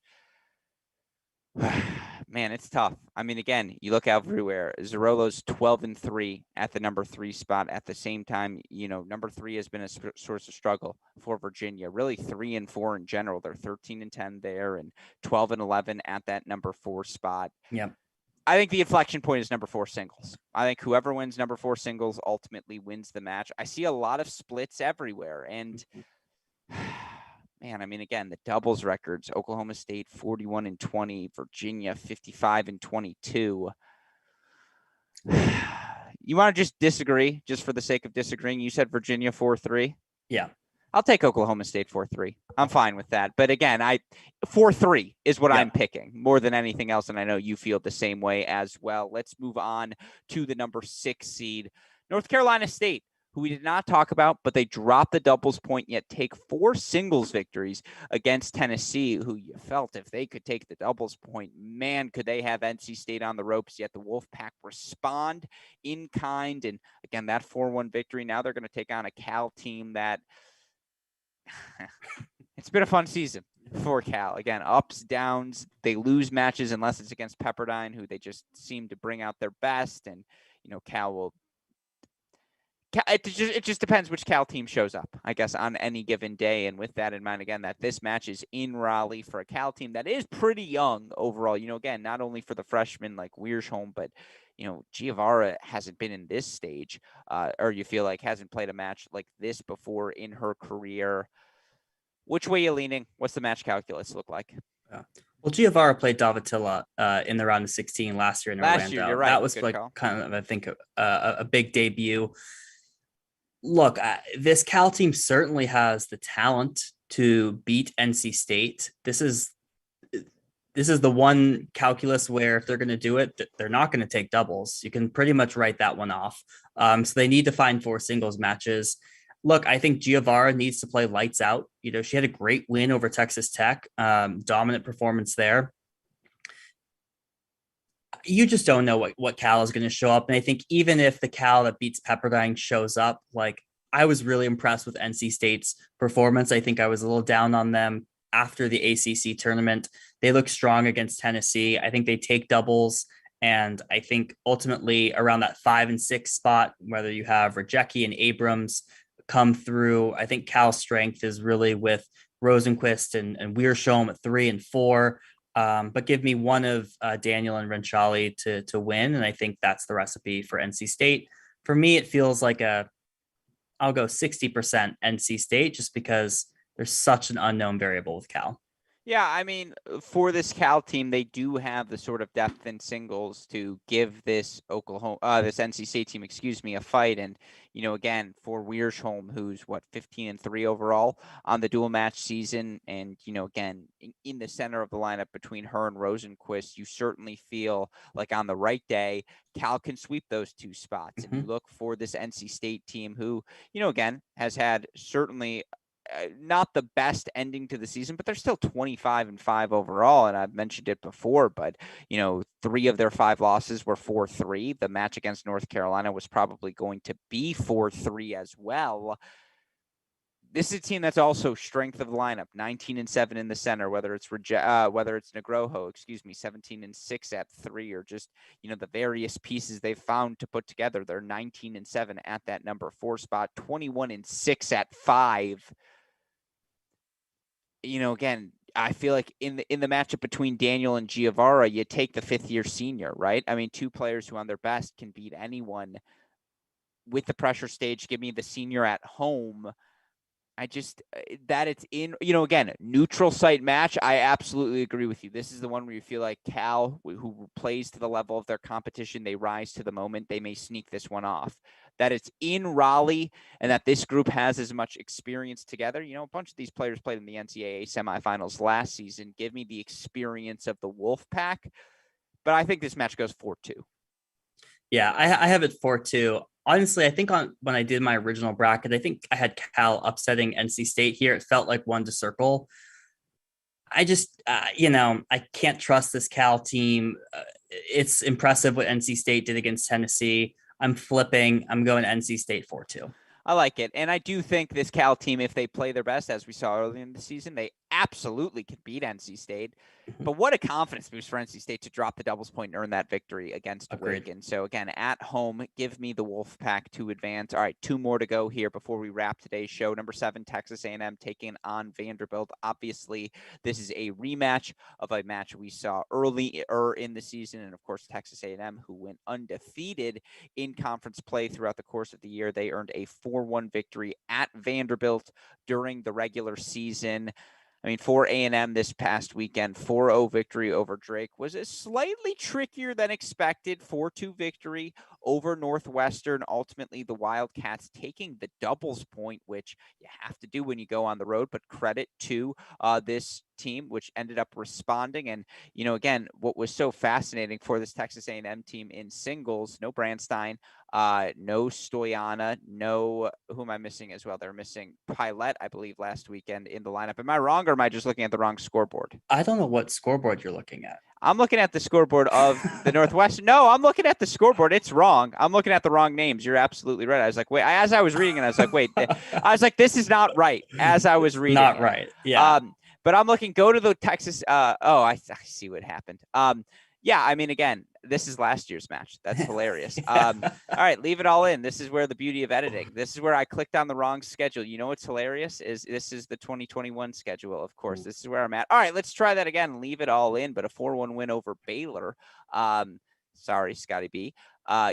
[SPEAKER 1] Man, it's tough. I mean, again, you look everywhere. Zarolo's 12-3 at the number 3 spot. At the same time, number 3 has been a source of struggle for Virginia. Really, 3 and 4 in general. They're 13-10 there and 12-11 at that number 4 spot.
[SPEAKER 2] Yeah.
[SPEAKER 1] I think the inflection point is number 4 singles. I think whoever wins number 4 singles ultimately wins the match. I see a lot of splits everywhere, and man, I mean, again, the doubles records: Oklahoma State 41-20, Virginia 55-22. You want to just disagree, just for the sake of disagreeing? You said Virginia 4-3.
[SPEAKER 2] Yeah.
[SPEAKER 1] I'll take Oklahoma State 4-3. I'm fine with that. But again, 4-3 is what I'm picking more than anything else. And I know you feel the same way as well. Let's move on to the number 6 seed, North Carolina State, who we did not talk about, but they dropped the doubles point, yet take 4 singles victories against Tennessee, who you felt if they could take the doubles point, man, could they have NC State on the ropes, yet the Wolfpack respond in kind. And again, that 4-1 victory, now they're going to take on a Cal team that it's been a fun season for Cal. Again, ups, downs. They lose matches unless it's against Pepperdine, who they just seem to bring out their best. And, Cal will. It just depends which Cal team shows up, I guess, on any given day. And with that in mind, again, that this match is in Raleigh for a Cal team that is pretty young overall. Again, not only for the freshmen like Wiersholm, but Giavara hasn't been in this stage, or you feel like hasn't played a match like this before in her career. Which way are you leaning? What's the match calculus look like?
[SPEAKER 2] Well, Giavara played Davatilla in the round of 16 last year in Orlando.
[SPEAKER 1] Last year, you're right.
[SPEAKER 2] That was kind of, I think, a big debut. Look, this Cal team certainly has the talent to beat NC State. This is the one calculus where if they're going to do it, they're not going to take doubles. You can pretty much write that one off. So they need to find 4 singles matches. Look, I think Giavara needs to play lights out. She had a great win over Texas Tech, dominant performance there. You just don't know what Cal is going to show up. And I think even if the Cal that beats Pepperdine shows up, I was really impressed with NC State's performance. I think I was a little down on them after the ACC tournament. They look strong against Tennessee. I think they take doubles. And I think ultimately around that 5 and 6 spot, whether you have Rajecki and Abrams come through, I think Cal's strength is really with Rosenquist and Wiersholm at 3 and 4. But give me one of Daniel and Renchali to win. And I think that's the recipe for NC State. For me, it feels like I'll go 60% NC State just because there's such an unknown variable with Cal.
[SPEAKER 1] Yeah, I mean, for this Cal team, they do have the sort of depth in singles to give this this NC State team, a fight. And, again, for Wiersholm, who's 15-3 overall on the dual match season. And, again, in the center of the lineup between her and Rosenquist, you certainly feel like on the right day, Cal can sweep those 2 spots. And you look for this NC State team who, again, has had certainly not the best ending to the season, but they're still 25-5 overall. And I've mentioned it before, but 3 of their 5 losses were 4-3. The match against North Carolina was probably going to be 4-3 as well. this is a team that's also strength of lineup, 19-7 in the center, whether it's Negroho, 17-6 at 3, or just, the various pieces they've found to put together. They're 19-7 at that number 4 spot, 21-6 at 5. Again, I feel like in the matchup between Daniel and Giovara, you take the 5th-year senior, right? I mean, 2 players who on their best can beat anyone with the pressure stage. Give me the senior at home. I just, that it's in, again, neutral site match. I absolutely agree with you. This is the one where you feel like Cal, who plays to the level of their competition, they rise to the moment. They may sneak this one off. That it's in Raleigh and that this group has as much experience together. A bunch of these players played in the NCAA semifinals last season. Give me the experience of the Wolf Pack. But I think this match goes 4-2.
[SPEAKER 2] Yeah, I have it 4-2. Honestly, I think when I did my original bracket, I think I had Cal upsetting NC State here. It felt like one to circle. I just, I can't trust this Cal team. It's impressive what NC State did against Tennessee. I'm flipping. I'm going NC State 4-2.
[SPEAKER 1] I like it. And I do think this Cal team, if they play their best, as we saw earlier in the season, they absolutely could beat NC State. But what a confidence boost for NC State to drop the doubles point and earn that victory against Wigan. So again, at home, give me the Wolfpack to advance. All right, 2 more to go here before we wrap today's show. Number 7, Texas A&M taking on Vanderbilt. Obviously, this is a rematch of a match we saw earlier in the season. And of course, Texas A&M, who went undefeated in conference play throughout the course of the year. They earned a 4-1 victory at Vanderbilt during the regular season. I mean, for A&M this past weekend, 4-0 victory over Drake was a slightly trickier than expected 4-2 victory over Northwestern. Ultimately, the Wildcats taking the doubles point, which you have to do when you go on the road, but credit to this team, which ended up responding. And, again, what was so fascinating for this Texas A&M team in singles, no Brandstein, no Stoyana, no, who am I missing as well? They're missing Pilot, I believe, last weekend in the lineup. Am I wrong, or am I just looking at the wrong scoreboard?
[SPEAKER 2] I don't know what scoreboard you're looking at.
[SPEAKER 1] I'm looking at the scoreboard of the Northwestern. No, I'm looking at the scoreboard. It's wrong. I'm looking at the wrong names. You're absolutely right. I was like, wait, as I was reading it, I was like, wait, I was like, this is not right as I was reading
[SPEAKER 2] Not
[SPEAKER 1] it.
[SPEAKER 2] right. Yeah.
[SPEAKER 1] But I'm looking, go to the Texas. I see what happened. Yeah, I mean, again, this is last year's match. That's hilarious. All right, leave it all in. This is where the beauty of editing. This is where I clicked on the wrong schedule. You know what's hilarious is this is the 2021 schedule, of course. This is where I'm at. All right, let's try that again. Leave it all in, but a 4-1 win over Baylor. Sorry, Scotty B.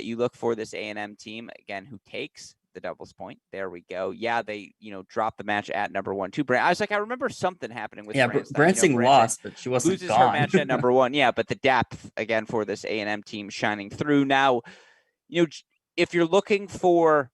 [SPEAKER 1] You look for this A&M team, again, who takes the doubles point. There we go. Yeah, they, dropped the match at number 1 too. I was like, I remember something happening with
[SPEAKER 2] Branson lost, but she wasn't
[SPEAKER 1] loses
[SPEAKER 2] gone.
[SPEAKER 1] her match at number 1. Yeah, but the depth again for this A&M team shining through. Now, if you're looking for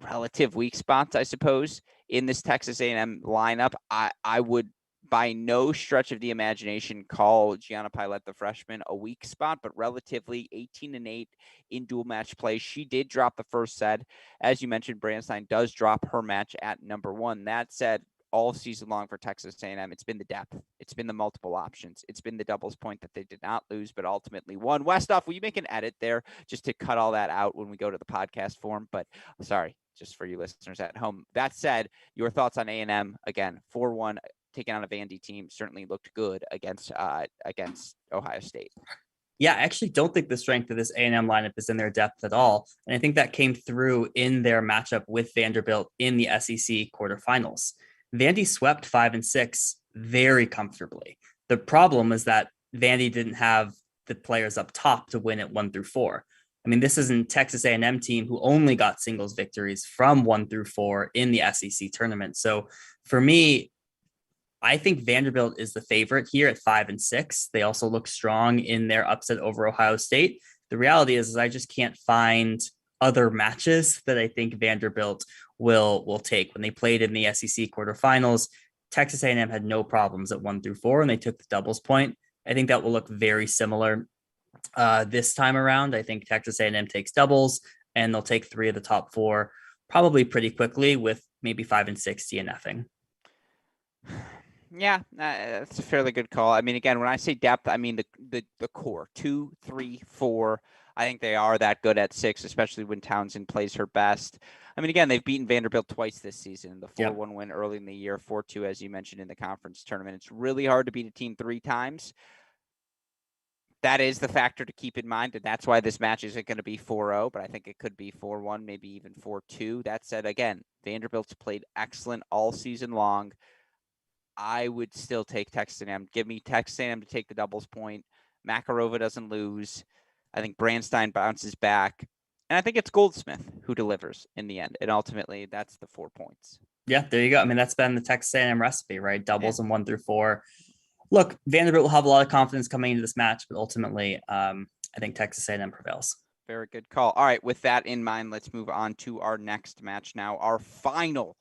[SPEAKER 1] relative weak spots, I suppose, in this Texas A&M lineup, I would by no stretch of the imagination call Gianna Pilot, the freshman, a weak spot, but relatively 18-8 in dual match play. She did drop the first set. As you mentioned, Brandstein does drop her match at number 1. That said, all season long for Texas A&M, it's been the depth. It's been the multiple options. It's been the doubles point that they did not lose, but ultimately won. Westoff, will you make an edit there just to cut all that out when we go to the podcast form? But sorry, just for you listeners at home. That said, your thoughts on A&M, again, 4-1, taking on a Vandy team, certainly looked good against Ohio State.
[SPEAKER 2] Yeah, I actually don't think the strength of this A&M lineup is in their depth at all. And I think that came through in their matchup with Vanderbilt in the SEC quarterfinals. Vandy swept 5 and 6 very comfortably. The problem is that Vandy didn't have the players up top to win it 1 through 4. I mean, this is a Texas A&M team who only got singles victories from 1 through 4 in the SEC tournament. So for me, I think Vanderbilt is the favorite here at 5 and 6. They also look strong in their upset over Ohio State. The reality is I just can't find other matches that I think Vanderbilt will take. When they played in the SEC quarterfinals, Texas A&M had no problems at 1 through 4, and they took the doubles point. I think that will look very similar this time around. I think Texas A&M takes doubles, and they'll take 3 of the top 4 probably pretty quickly, with maybe 5 and 6 DNFing.
[SPEAKER 1] Yeah, that's a fairly good call. I mean, again, when I say depth, I mean the core 2, 3, 4. I think they are that good at 6, especially when Townsend plays her best. I mean, again, they've beaten Vanderbilt twice this season. The 4-1 win early in the year, 4-2, as you mentioned, in the conference tournament. It's really hard to beat a team 3 times. That is the factor to keep in mind, and that's why this match isn't going to be 4-0, but I think it could be 4-1, maybe even 4-2. That said, again, Vanderbilt's played excellent all season long. I would still take Texas A&M. Give me Texas A&M to take the doubles point. Makarova doesn't lose. I think Brandstein bounces back. And I think it's Goldsmith who delivers in the end. And ultimately, that's the 4 points.
[SPEAKER 2] Yeah, there you go. I mean, that's been the Texas A&M recipe, right? Doubles in 1 through 4. Look, Vanderbilt will have a lot of confidence coming into this match, but ultimately, I think Texas A&M prevails.
[SPEAKER 1] Very good call. All right, with that in mind, let's move on to our next match now, our final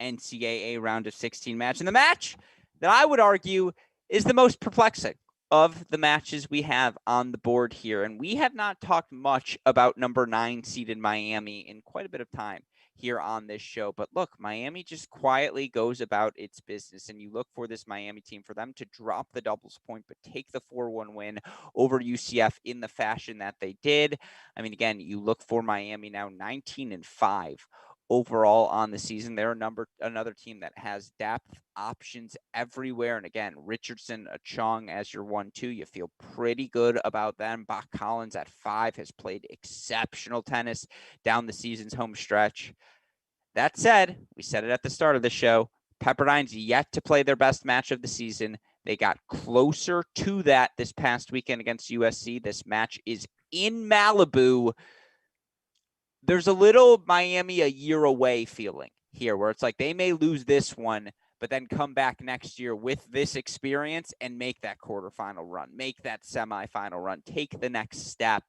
[SPEAKER 1] NCAA round of 16 match. And the match that I would argue is the most perplexing of the matches we have on the board here. And we have not talked much about number 9 seeded Miami in quite a bit of time here on this show. But look, Miami just quietly goes about its business, and you look for this Miami team, for them to drop the doubles point, but take the 4-1 win over UCF in the fashion that they did. I mean, again, you look for Miami now 19-5 overall on the season. They're another team that has depth options everywhere. And again, Richardson, Chong as your 1-2, you feel pretty good about them. Bach Collins at 5 has played exceptional tennis down the season's home stretch. That said, we said it at the start of the show, Pepperdine's yet to play their best match of the season. They got closer to that this past weekend against USC. This match is in Malibu. There's a little Miami a year away feeling here, where it's like they may lose this one, but then come back next year with this experience and make that quarterfinal run, make that semifinal run, take the next step.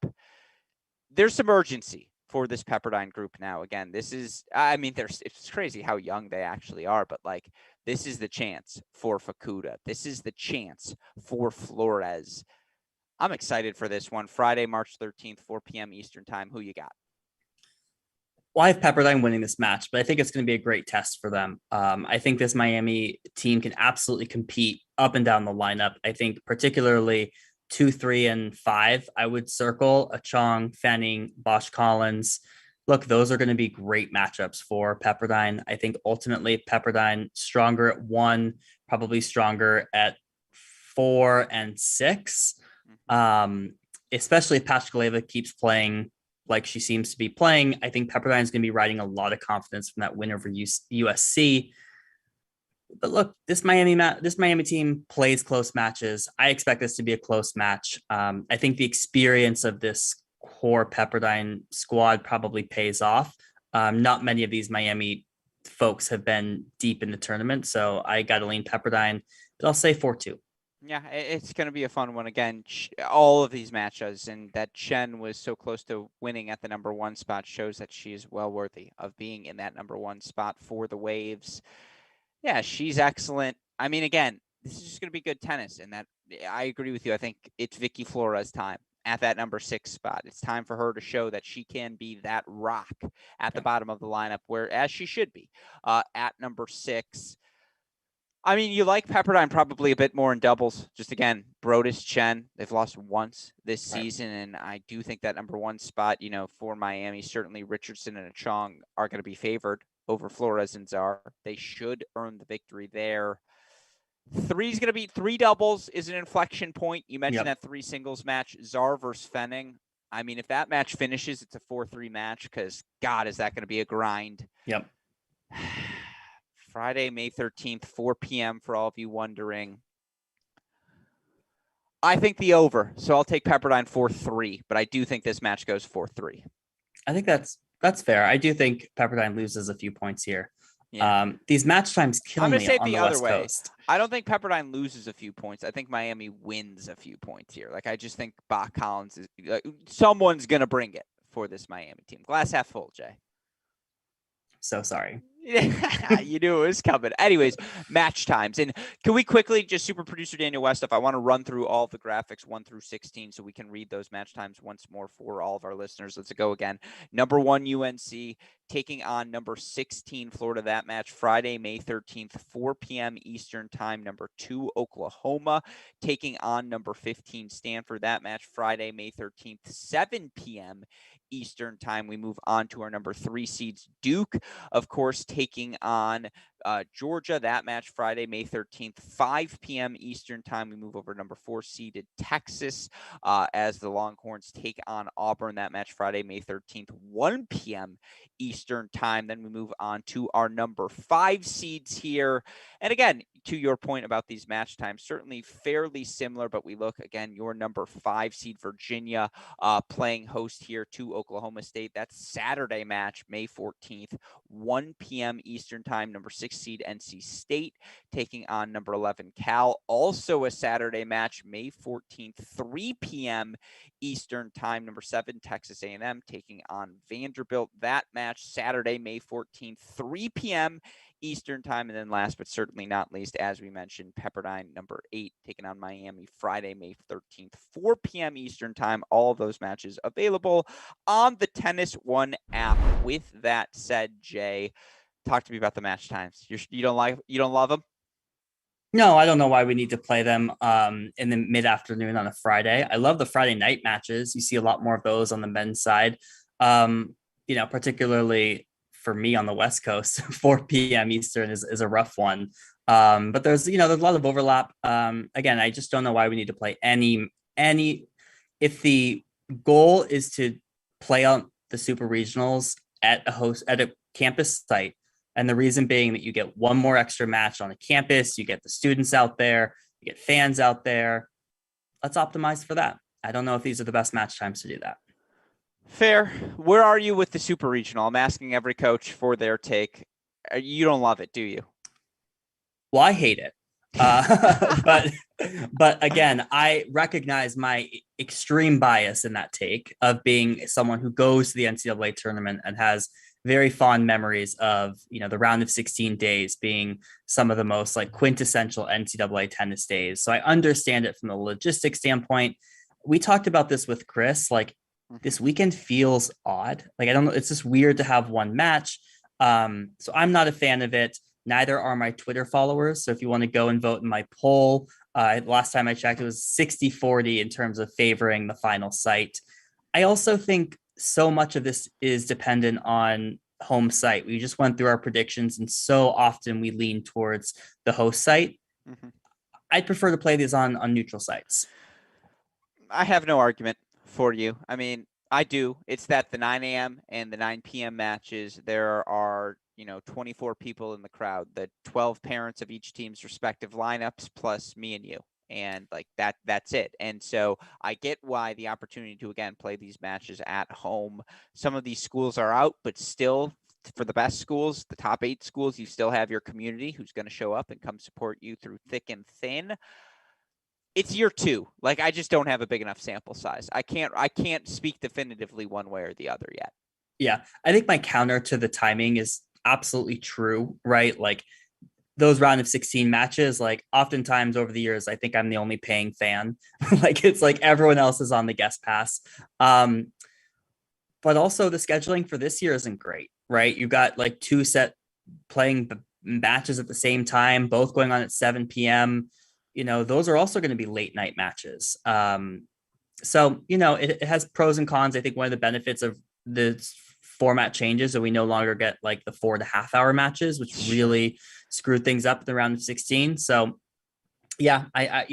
[SPEAKER 1] There's some urgency for this Pepperdine group now. Again, this is, I mean, it's crazy how young they actually are, but like, this is the chance for Fukuda. This is the chance for Flores. I'm excited for this one. Friday, March 13th, 4 p.m. Eastern time. Who you got?
[SPEAKER 2] Well, I have Pepperdine winning this match, but I think it's going to be a great test for them. I think this Miami team can absolutely compete up and down the lineup. I think particularly 2, 3, and 5, I would circle Chong, Fanning, Bosch Collins. Look, those are going to be great matchups for Pepperdine. I think ultimately Pepperdine stronger at 1, probably stronger at 4 and 6. Especially if Pashkaleva keeps playing like she seems to be playing. I think Pepperdine is going to be riding a lot of confidence from that win over USC. But look, this Miami team plays close matches. I expect this to be a close match. I think the experience of this core Pepperdine squad probably pays off. Not many of these Miami folks have been deep in the tournament, so I got to lean Pepperdine, but I'll say 4-2.
[SPEAKER 1] Yeah, it's going to be a fun one. Again, all of these matches, and that Chen was so close to winning at the number 1 spot shows that she is well worthy of being in that number 1 spot for the Waves. Yeah, she's excellent. I mean, again, this is just going to be good tennis, and that I agree with you. I think it's Vicky Flores' time at that number 6 spot. It's time for her to show that she can be that rock at the bottom of the lineup, where as she should be at number 6. I mean, you like Pepperdine probably a bit more in doubles. Just again, Brodus, Chen, they've lost once this season, and I do think that number 1 spot, for Miami, certainly Richardson and Chong are going to be favored over Flores and Czar. They should earn the victory there. 3 is going to be 3 doubles is an inflection point. You mentioned that 3 singles match, Czar versus Fenning. I mean, if that match finishes, it's a 4-3 match, because God, is that going to be a grind.
[SPEAKER 2] Yep.
[SPEAKER 1] Friday, May 13th, 4 p.m. for all of you wondering. I think the over, so I'll take Pepperdine 4-3, but I do think this match goes 4-3.
[SPEAKER 2] I think that's fair. I do think Pepperdine loses a few points here.
[SPEAKER 1] Yeah.
[SPEAKER 2] These match times kill me
[SPEAKER 1] say it
[SPEAKER 2] on
[SPEAKER 1] the
[SPEAKER 2] the
[SPEAKER 1] other
[SPEAKER 2] West
[SPEAKER 1] way.
[SPEAKER 2] Coast.
[SPEAKER 1] I don't think Pepperdine loses a few points. I think Miami wins a few points here. Like, I just think Bach Collins is someone's going to bring it for this Miami team. Glass half full, Jay.
[SPEAKER 2] So sorry.
[SPEAKER 1] Yeah, you knew it was coming. Anyways, match times. And can we quickly, just super producer Daniel Westhoff, I want to run through all the graphics 1 through 16 so we can read those match times once more for all of our listeners. Let's go again. Number 1, UNC taking on number 16, Florida. That match Friday, May 13th, 4 p.m. Eastern time. Number 2, Oklahoma taking on number 15, Stanford. That match Friday, May 13th, 7 p.m. Eastern time. We move on to our number 3 seeds, Duke, of course, taking on Georgia. That match Friday, May 13th, 5 p.m. Eastern time. We move over to number 4 seeded Texas as the Longhorns take on Auburn. That match Friday, May 13th, 1 p.m. Eastern time. Then we move on to our number 5 seeds here. And again, to your point about these match times, certainly fairly similar, but we look again, your number 5 seed Virginia playing host here to Oklahoma State. That's Saturday match, May 14th, 1 p.m. Eastern time. Number 6 seed NC State taking on number 11 Cal. Also a Saturday match, May 14th, 3 p.m. Eastern time. Number 7 Texas A&M taking on Vanderbilt. That match Saturday, May 14th, 3 p.m. Eastern time. And then last but certainly not least, as we mentioned, Pepperdine, number 8, taking on Miami Friday, May 13th, 4 p.m. Eastern time. All of those matches available on the Tennis One app. With that said, Jay, talk to me about the match times. You don't love them?
[SPEAKER 2] No, I don't know why we need to play them in the mid-afternoon on a Friday. I love the Friday night matches. You see a lot more of those on the men's side. Particularly for me on the West Coast, 4 p.m. Eastern is a rough one. But there's a lot of overlap. Again, I just don't know why we need to play any. If the goal is to play on the super regionals at a campus site, and the reason being that you get one more extra match on a campus, you get the students out there, you get fans out there. Let's optimize for that. I don't know if these are the best match times to do that.
[SPEAKER 1] Fair. Where are you with the super regional? I'm asking every coach for their take. You don't love it, do you?
[SPEAKER 2] Well, I hate it. But again, I recognize my extreme bias in that take of being someone who goes to the NCAA tournament and has very fond memories of, the round of 16 days being some of the most like quintessential NCAA tennis days. So I understand it from the logistics standpoint. We talked about this with Chris, like this weekend feels odd. Like, I don't know. It's just weird to have one match. So I'm not a fan of it. Neither are my Twitter followers. So if you want to go and vote in my poll, last time I checked, it was 60-40 in terms of favoring the final site. I also think so much of this is dependent on home site. We just went through our predictions, and so often we lean towards the host site. Mm-hmm. I'd prefer to play these on neutral sites.
[SPEAKER 1] I have no argument for you. I mean, I do. It's that the 9 a.m. and the 9 p.m. matches, there are 24 people in the crowd, the 12 parents of each team's respective lineups, plus me and you. And like that's it. And so I get why the opportunity to, again, play these matches at home. Some of these schools are out, but still, for the best schools, the top 8 schools, you still have your community who's going to show up and come support you through thick and thin. It's year 2. Like, I just don't have a big enough sample size. I can't speak definitively one way or the other yet.
[SPEAKER 2] Yeah. I think my counter to the timing is absolutely true, right? Like, those round of 16 matches, like oftentimes over the years, I think I'm the only paying fan. Like, it's like everyone else is on the guest pass. But also the scheduling for this year isn't great, right? You got like 2 set playing matches at the same time, both going on at 7 p.m. Those are also going to be late night matches. So, it has pros and cons. I think one of the benefits of the format changes that we no longer get like the 4.5 hour matches, which really screwed things up in the round of 16. So yeah, I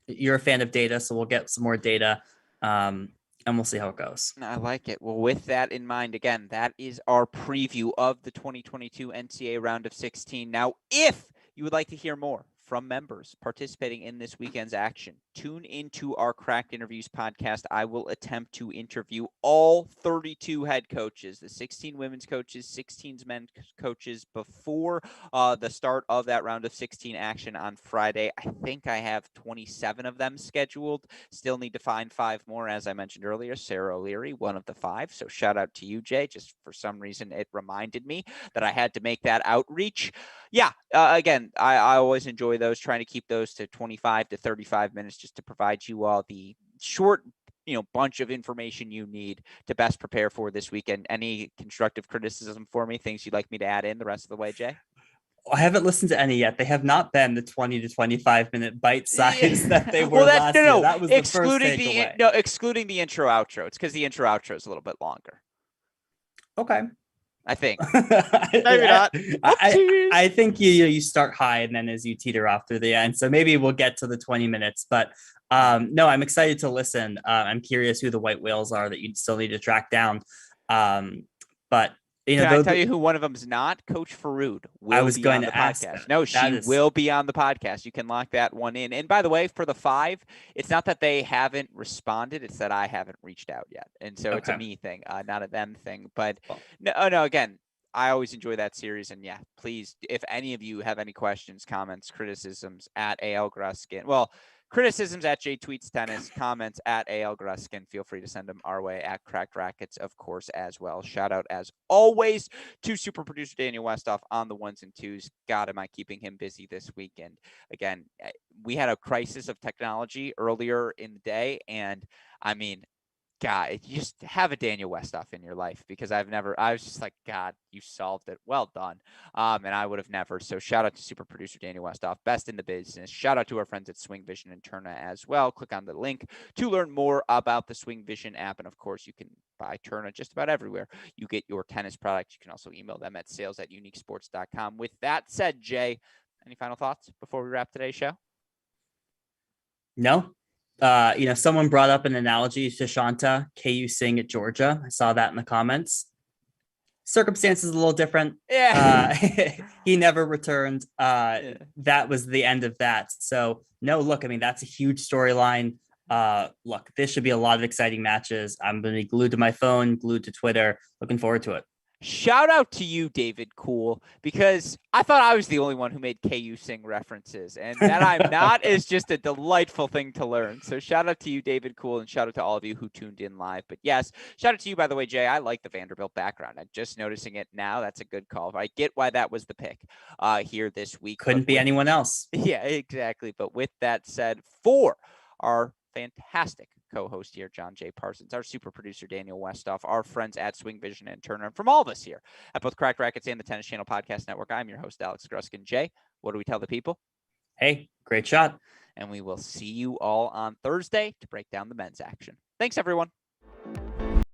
[SPEAKER 2] you're a fan of data, so we'll get some more data and we'll see how it goes.
[SPEAKER 1] I like it. Well, with that in mind, again, that is our preview of the 2022 NCAA round of 16. Now, if you would like to hear more from members participating in this weekend's action. Tune into our Cracked Interviews podcast. I will attempt to interview all 32 head coaches, the 16 women's coaches, 16 men's coaches before the start of that round of 16 action on Friday. I think I have 27 of them scheduled. Still need to find 5 more, as I mentioned earlier. Sarah O'Leary, one of the 5. So shout out to you, Jay. Just for some reason, it reminded me that I had to make that outreach. Yeah, again, I always enjoy those, trying to keep those to 25 to 35 minutes just to provide you all the short bunch of information you need to best prepare for this weekend. Any constructive criticism for me, things you'd like me to add in the rest of the way, Jay?
[SPEAKER 2] I haven't listened to any yet. They have not been the 20 to 25 minute bite size that they were last year. That was the first takeaway.
[SPEAKER 1] Excluding the intro outro. It's because the intro outro is a little bit longer.
[SPEAKER 2] Okay.
[SPEAKER 1] I think. Maybe not.
[SPEAKER 2] I think you start high and then as you teeter off through the end. So maybe we'll get to the 20 minutes. But no, I'm excited to listen. I'm curious who the white whales are that you still need to track down. But
[SPEAKER 1] can I tell you who one of them is not? Coach Faroud will be on the podcast. No, she will be on the podcast. You can lock that one in. And by the way, for the 5, it's not that they haven't responded. It's that I haven't reached out yet. And so it's a me thing, not a them thing. But no, again, I always enjoy that series. And yeah, please, if any of you have any questions, comments, criticisms at AL Gruskin, criticisms at J Tweets Tennis, comments at AL Gruskin. Feel free to send them our way at Cracked Racquets, of course, as well. Shout out, as always, to super producer Daniel Westoff on the 1s and 2s. God, am I keeping him busy this weekend. Again, we had a crisis of technology earlier in the day, and I mean, God, you just have a Daniel Westoff in your life, because I was just like, God, you solved it. Well done. And I would have never. So shout out to super producer Daniel Westoff, best in the business. Shout out to our friends at SwingVision and Turna as well. Click on the link to learn more about the SwingVision app. And of course, you can buy Turna just about everywhere you get your tennis products. You can also email them at sales@uniquesports.com. With that said, Jay, any final thoughts before we wrap today's show?
[SPEAKER 2] No. Someone brought up an analogy to Shanta, KU Singh at Georgia. I saw that in the comments. Circumstances a little different.
[SPEAKER 1] Yeah.
[SPEAKER 2] He never returned. That was the end of that. So no, look, I mean, that's a huge storyline. Look, this should be a lot of exciting matches. I'm going to be glued to my phone, glued to Twitter. Looking forward to it.
[SPEAKER 1] Shout out to you, David Cool, because I thought I was the only one who made KU Sing references, and that I'm not is just a delightful thing to learn. So shout out to you, David Cool, and shout out to all of you who tuned in live. But yes, shout out to you, by the way, Jay. I like the Vanderbilt background. I'm just noticing it now. That's a good call. I get why that was the pick here this week.
[SPEAKER 2] Couldn't be anyone else.
[SPEAKER 1] Yeah, exactly. But with that said, for our fantastic co-host here, John J. Parsons, our super producer, Daniel Westoff, our friends at SwingVision and Turner, and from all of us here at both Cracked Racquets and the Tennis Channel Podcast Network, I'm your host, Alex Gruskin. Jay, what do we tell the people?
[SPEAKER 2] Hey, great shot.
[SPEAKER 1] And we will see you all on Thursday to break down the men's action. Thanks, everyone.